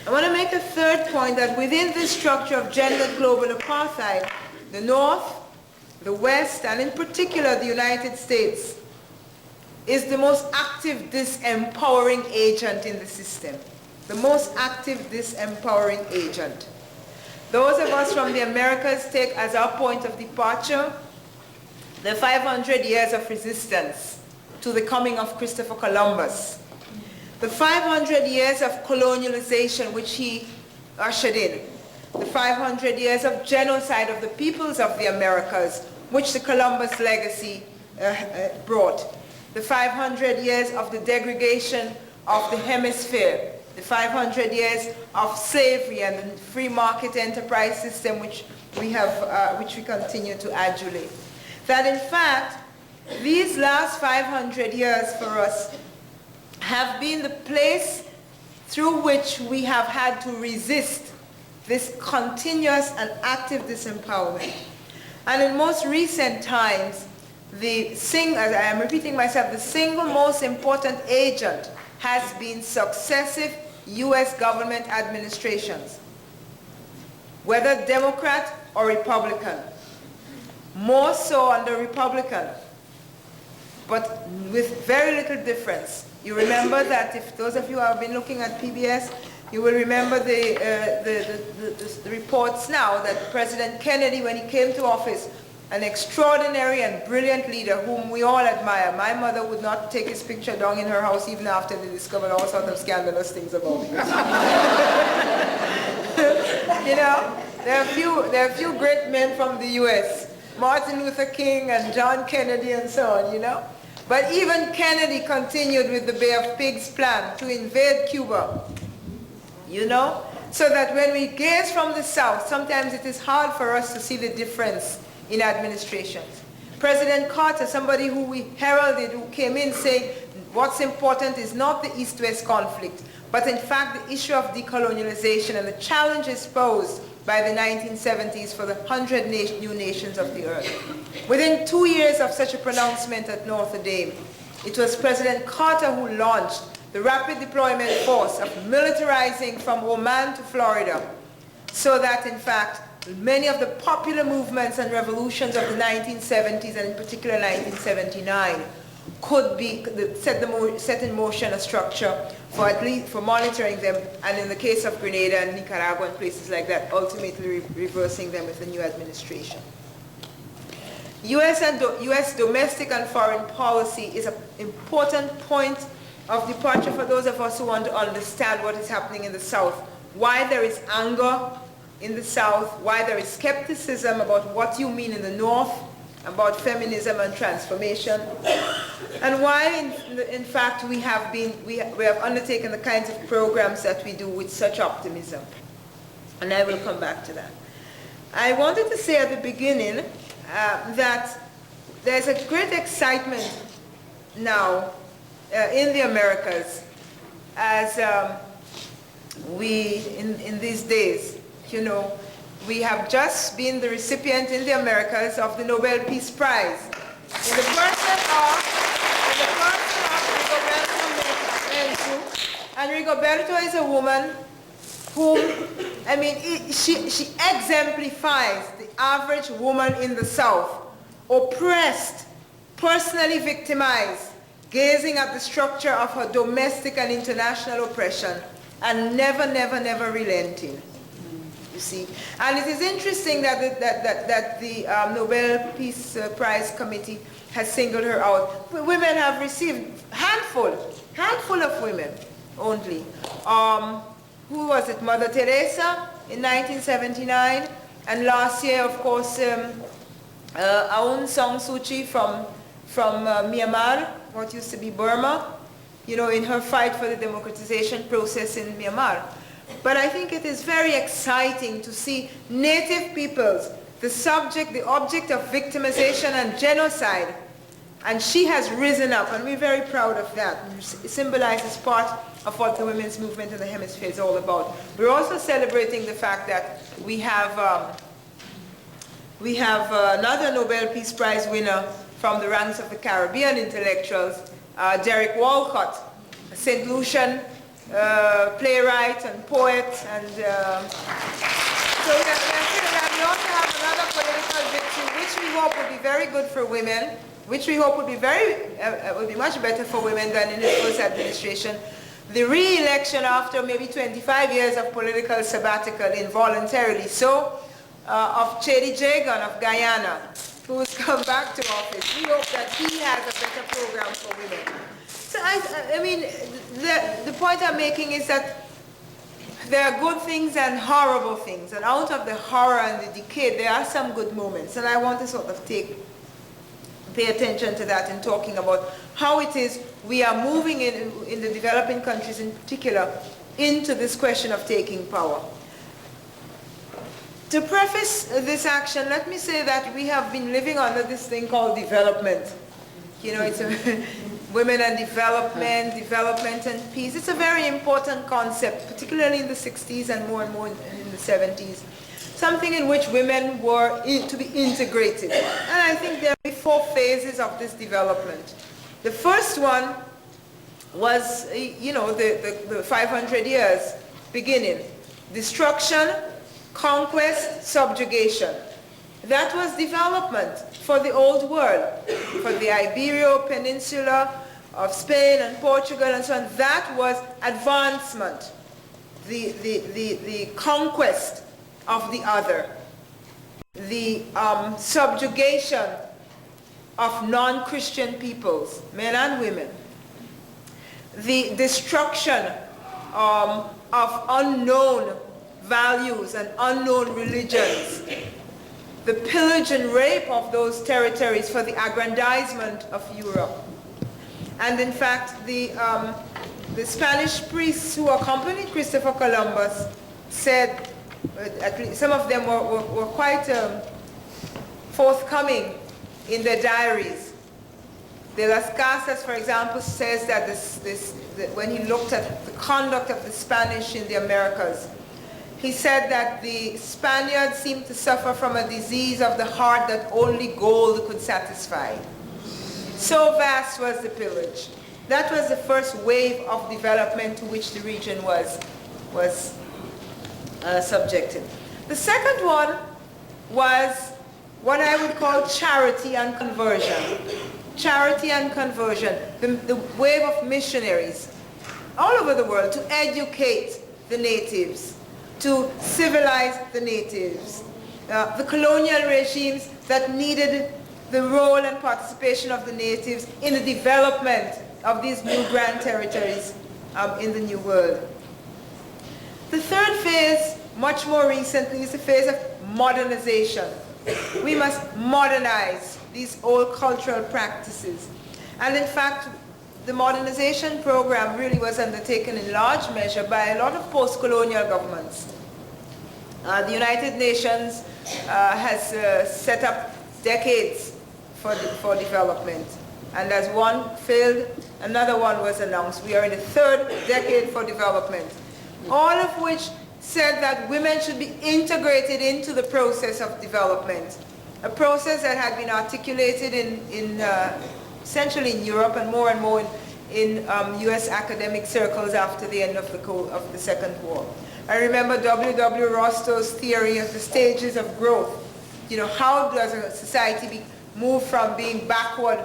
I want to make a third point that within this structure of gendered global apartheid, the North, the West, and in particular the United States, is the most active disempowering agent in the system. The most active disempowering agent. Those of us from the Americas take as our point of departure the 500 years of resistance to the coming of Christopher Columbus. The 500 years of colonialization which he ushered in. The 500 years of genocide of the peoples of the Americas, which the Columbus legacy brought. The 500 years of the degradation of the hemisphere. The 500 years of slavery and the free market enterprise system which we continue to adulate. That in fact, these last 500 years for us have been the place through which we have had to resist this continuous and active disempowerment. And in most recent times, as I am repeating myself, the single most important agent has been successive U.S. government administrations, whether Democrat or Republican. More so under Republican, but with very little difference. You remember that, if those of you who have been looking at PBS, you will remember the reports now that President Kennedy, when he came to office, an extraordinary and brilliant leader whom we all admire. My mother would not take his picture down in her house even after they discovered all sorts of scandalous things about him. You know, there are a few great men from the U.S., Martin Luther King and John Kennedy and so on, you know. But even Kennedy continued with the Bay of Pigs plan to invade Cuba, you know. So that when we gaze from the South, sometimes it is hard for us to see the difference in administrations. President Carter, somebody who we heralded, who came in saying what's important is not the East-West conflict, but in fact the issue of decolonialization and the challenges posed by the 1970s for the 100 new nations of the earth. Within 2 years of such a pronouncement at Notre Dame, it was President Carter who launched the rapid deployment force of militarizing from Oman to Florida, so that in fact many of the popular movements and revolutions of the 1970s, and in particular 1979, could be set in motion a structure for at least for monitoring them, and in the case of Grenada and Nicaragua and places like that, ultimately reversing them with a new administration. U.S. domestic and foreign policy is an important point of departure for those of us who want to understand what is happening in the South, why there is anger in the South, why there is skepticism about what you mean in the North, about feminism and transformation, and why in fact we have undertaken the kinds of programs that we do with such optimism. And I will come back to that. I wanted to say at the beginning that there's a great excitement now in the Americas as in these days, you know, we have just been the recipient in the Americas of the Nobel Peace Prize. In the person of Rigoberta Menchú. And Rigoberta is a woman whom, I mean, she exemplifies the average woman in the South, oppressed, personally victimized, gazing at the structure of her domestic and international oppression, and never relenting. You see, and it is interesting that the Nobel Peace Prize Committee has singled her out. Women have received handful of women only. Who was it? Mother Teresa in 1979, and last year, of course, Aung San Suu Kyi from Myanmar, what used to be Burma, you know, in her fight for the democratization process in Myanmar. But I think it is very exciting to see native peoples, the object of victimization and genocide. And she has risen up, and we're very proud of that. It symbolizes part of what the women's movement in the hemisphere is all about. We're also celebrating the fact that we have another Nobel Peace Prize winner from the ranks of the Caribbean intellectuals, Derek Walcott, a St. Lucian playwright and poet, and so we also have another political victory, which we hope will be very good for women, which we hope will be much better for women than in his first administration. The re-election after maybe 25 years of political sabbatical, involuntarily so, of Chedi Jagan of Guyana, who has come back to office. We hope that he has a better program for women. So I mean, the point I'm making is that there are good things and horrible things, and out of the horror and the decay, there are some good moments, and I want to sort of pay attention to that in talking about how it is we are moving in the developing countries in particular into this question of taking power. To preface this action, let me say that we have been living under this thing called development. You know, it's women and development and peace. It's a very important concept, particularly in the 60s and more in the 70s. Something in which women were to be integrated. And I think there are 4 phases of this development. The first one was, you know, the 500 years beginning. Destruction, conquest, subjugation. That was development for the old world, for the Iberian Peninsula of Spain and Portugal and so on. That was advancement, the conquest of the other, the subjugation of non-Christian peoples, men and women, the destruction of unknown values and unknown religions, the pillage and rape of those territories for the aggrandizement of Europe. And in fact, the Spanish priests who accompanied Christopher Columbus said, at least some of them were quite forthcoming in their diaries. De las Casas, for example, says that when he looked at the conduct of the Spanish in the Americas, He said that the Spaniards seemed to suffer from a disease of the heart that only gold could satisfy. So vast was the pillage. That was the first wave of development to which the region was subjected. The second one was what I would call charity and conversion. Charity and conversion, the wave of missionaries all over the world to educate the natives, to civilize the natives. The colonial regimes that needed the role and participation of the natives in the development of these new grand territories in the New World. The third phase, much more recently, is the phase of modernization. We must modernize these old cultural practices. And in fact, the modernization program really was undertaken in large measure by a lot of post-colonial governments. The United Nations has set up decades for development. And as one failed, another one was announced. We are in the third decade for development. All of which said that women should be integrated into the process of development. A process that had been articulated essentially in Europe and more in US academic circles after the end of the Second War. I remember W.W. Rostow's theory of the stages of growth. You know, how does a society move from being backward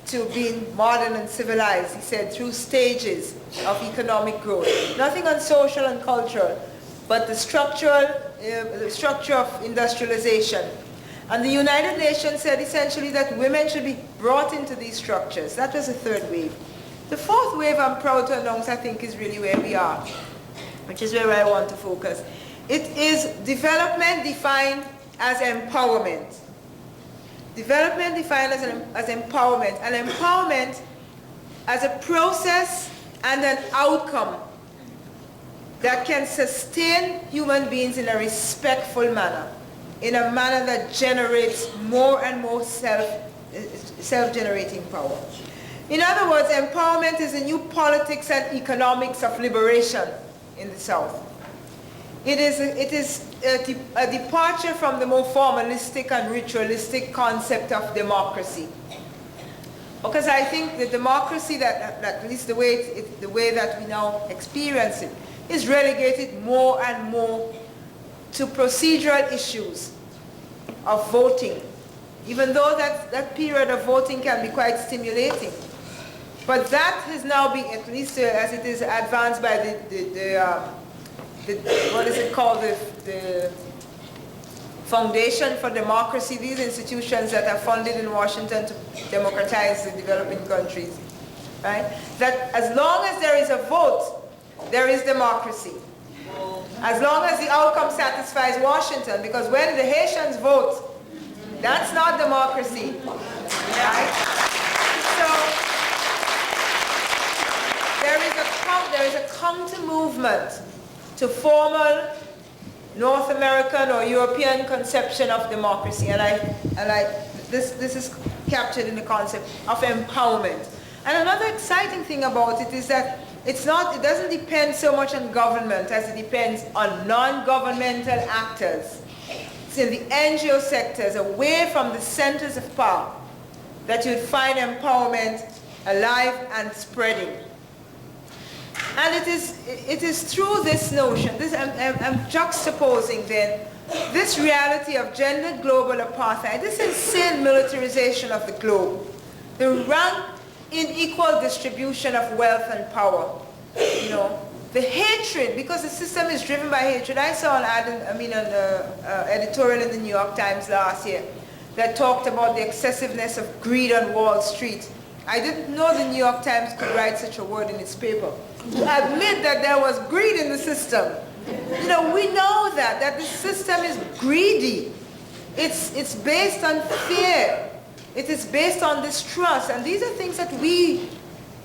to being modern and civilized? He said through stages of economic growth. Nothing on social and cultural, but the structure of industrialization. And the United Nations said essentially that women should be brought into these structures. That was the third wave. The fourth wave, I'm proud to announce, I think is really where we are, which is where I want to focus. It is development defined as empowerment. Development defined as empowerment, and empowerment as a process and an outcome that can sustain human beings in a respectful manner, in a manner that generates more and more self-generating power. In other words, empowerment is the new politics and economics of liberation in the South. It is a departure from the more formalistic and ritualistic concept of democracy. Because I think the democracy that at least the way that we now experience it, is relegated more and more to procedural issues of voting, even though that period of voting can be quite stimulating. But that has now been, at least as it is advanced by what is it called, the Foundation for Democracy, these institutions that are funded in Washington to democratize the developing countries, right? That as long as there is a vote, there is democracy. As long as the outcome satisfies Washington, because when the Haitians vote, that's not democracy, right? So there is a counter movement to formal North American or European conception of democracy, and this is captured in the concept of empowerment. And another exciting thing about it is that it doesn't depend so much on government as it depends on non-governmental actors. It's in the NGO sectors, away from the centers of power, that you'd find empowerment alive and spreading. And it is through this notion, I'm juxtaposing then this reality of gendered global apartheid, this insane militarization of the globe, the rank unequal distribution of wealth and power, you know, the hatred, because the system is driven by hatred. I saw an editorial in the New York Times last year that talked about the excessiveness of greed on Wall Street. I didn't know the New York Times could write such a word in its paper. To admit that there was greed in the system. You know, we know that the system is greedy. It's based on fear. It is based on distrust. And these are things that we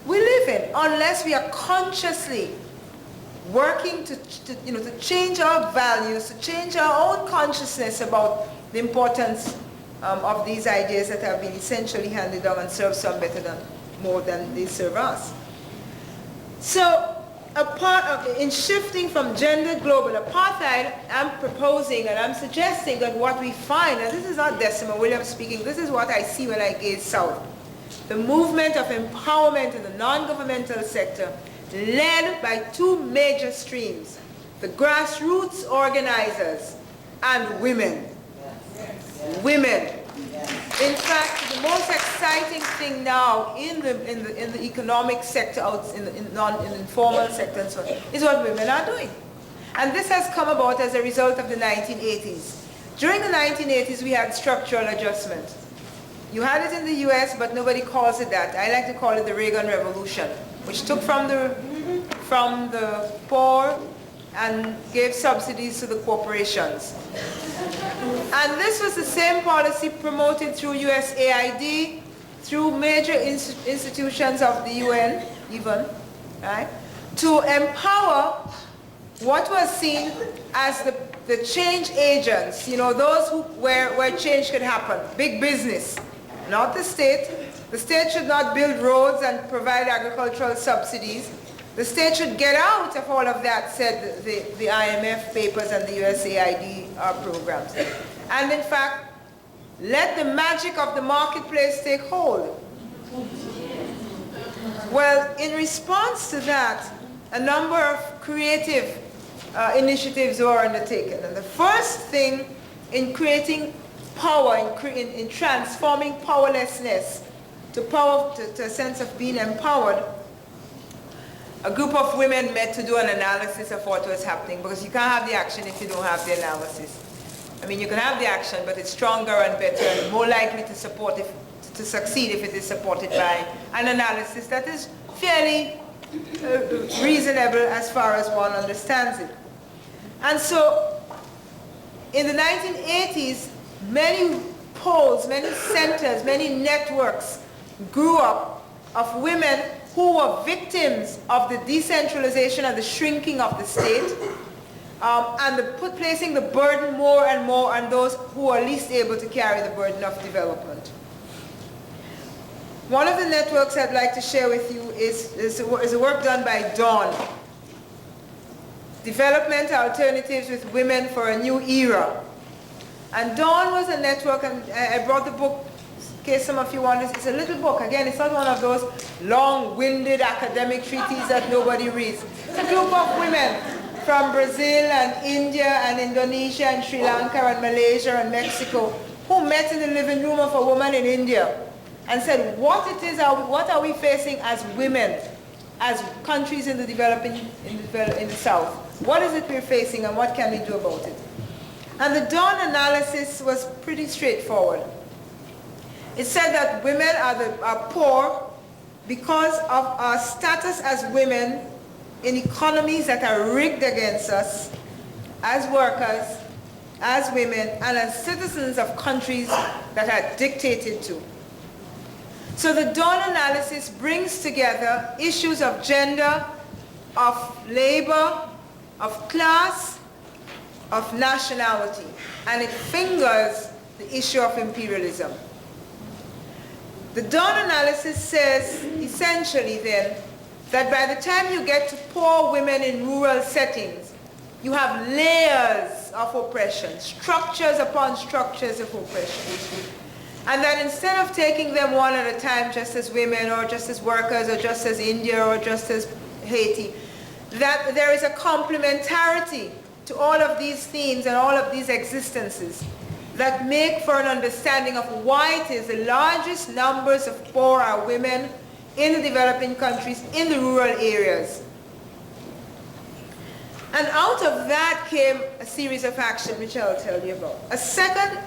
live in unless we are consciously working to change our values, to change our own consciousness about the importance of these ideas that have been essentially handed down and serve some better than more than they serve us. So in shifting from gender global apartheid, I'm proposing and I'm suggesting that what we find, and this is not Decima Williams speaking, this is what I see when I gaze south. The movement of empowerment in the non-governmental sector led by two major streams, the grassroots organizers and women. Women. In fact, the most exciting thing now in the economic sector, in the informal sector and so on, is what women are doing. And this has come about as a result of the 1980s. During the 1980s, we had structural adjustment. You had it in the US, but nobody calls it that. I like to call it the Reagan Revolution, which took from the poor and gave subsidies to the corporations. And this was the same policy promoted through USAID, through major institutions of the UN even, right, to empower what was seen as the change agents, you know, those where change could happen, big business, not the state. The state should not build roads and provide agricultural subsidies. The state should get out of all of that, said the IMF papers and the USAID programs. And in fact, let the magic of the marketplace take hold. Well, in response to that, a number of creative initiatives were undertaken. And the first thing in creating power, in transforming powerlessness to power, to a sense of being empowered, a group of women met to do an analysis of what was happening, because you can't have the action if you don't have the analysis. I mean, you can have the action, but it's stronger and better and more likely to succeed if it is supported by an analysis that is fairly reasonable as far as one understands it. And so, in the 1980s, many poles, many centers, many networks grew up of women who were victims of the decentralization and the shrinking of the state, and placing the burden more and more on those who are least able to carry the burden of development. One of the networks I'd like to share with you is a work done by Dawn, Development Alternatives with Women for a New Era. And Dawn was a network, and I brought the book in case some of you want this. It's a little book. Again, it's not one of those long-winded academic treatises that nobody reads. It's a group of women from Brazil and India and Indonesia and Sri Lanka and Malaysia and Mexico who met in the living room of a woman in India and said, what are we facing as women, as countries in the South? What is it we're facing and what can we do about it? And the Dawn analysis was pretty straightforward. It said that women are poor because of our status as women in economies that are rigged against us as workers, as women, and as citizens of countries that are dictated to. So the Dawn analysis brings together issues of gender, of labor, of class, of nationality, and it fingers the issue of imperialism. The Dawn analysis says, essentially then, that by the time you get to poor women in rural settings, you have layers of oppression, structures upon structures of oppression. And that instead of taking them one at a time, just as women, or just as workers, or just as India, or just as Haiti, that there is a complementarity to all of these themes and all of these existences that make for an understanding of why it is the largest numbers of poor are women in the developing countries, in the rural areas. And out of that came a series of action, which I'll tell you about. A second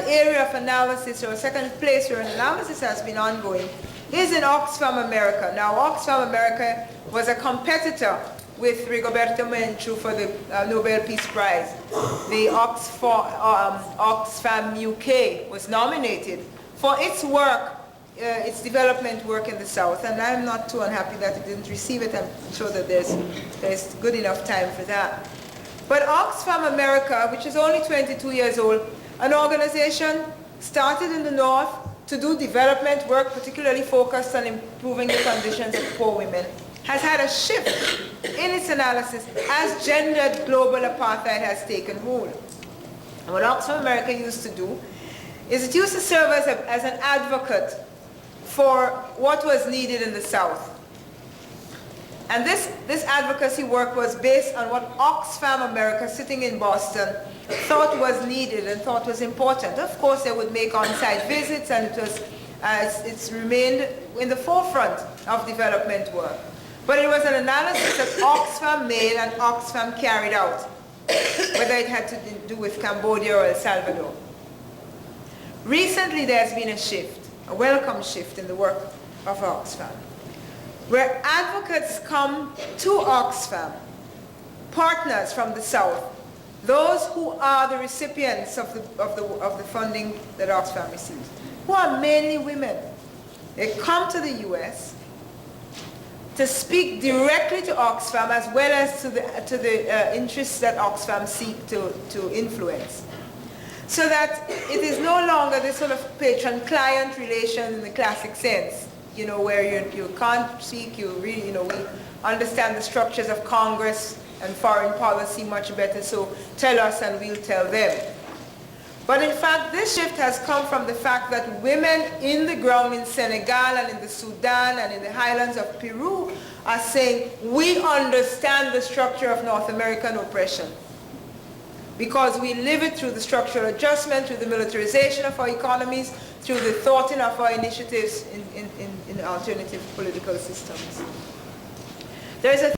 area of analysis, or a second place where an analysis has been ongoing, is in Oxfam America. Now, Oxfam America was a competitor with Rigoberto Menchú for the Nobel Peace Prize. The Oxfam UK was nominated for its work, its development work in the South, and I'm not too unhappy that it didn't receive it. I'm sure that there's good enough time for that. But Oxfam America, which is only 22 years old, an organization started in the North to do development work, particularly focused on improving the conditions of poor women. has had a shift in its analysis as gendered global apartheid has taken hold. And what Oxfam America used to do is it used to serve as an advocate for what was needed in the South. And this advocacy work was based on what Oxfam America, sitting in Boston, thought was needed and thought was important. Of course, they would make on-site visits, and it's remained in the forefront of development work. But it was an analysis that Oxfam made and Oxfam carried out, whether it had to do with Cambodia or El Salvador. Recently, there's been a shift, a welcome shift in the work of Oxfam, where advocates come to Oxfam, partners from the South, those who are the recipients of the funding that Oxfam receives, who are mainly women. They come to the U.S. to speak directly to Oxfam as well as to the interests that Oxfam seek to influence. So that it is no longer this sort of patron-client relation in the classic sense, you know, where you can't speak, you really, you know, we understand the structures of Congress and foreign policy much better, so tell us and we'll tell them. But in fact, this shift has come from the fact that women in the ground in Senegal and in the Sudan and in the highlands of Peru are saying, we understand the structure of North American oppression, because we live it through the structural adjustment, through the militarization of our economies, through the thwarting of our initiatives in alternative political systems. There is a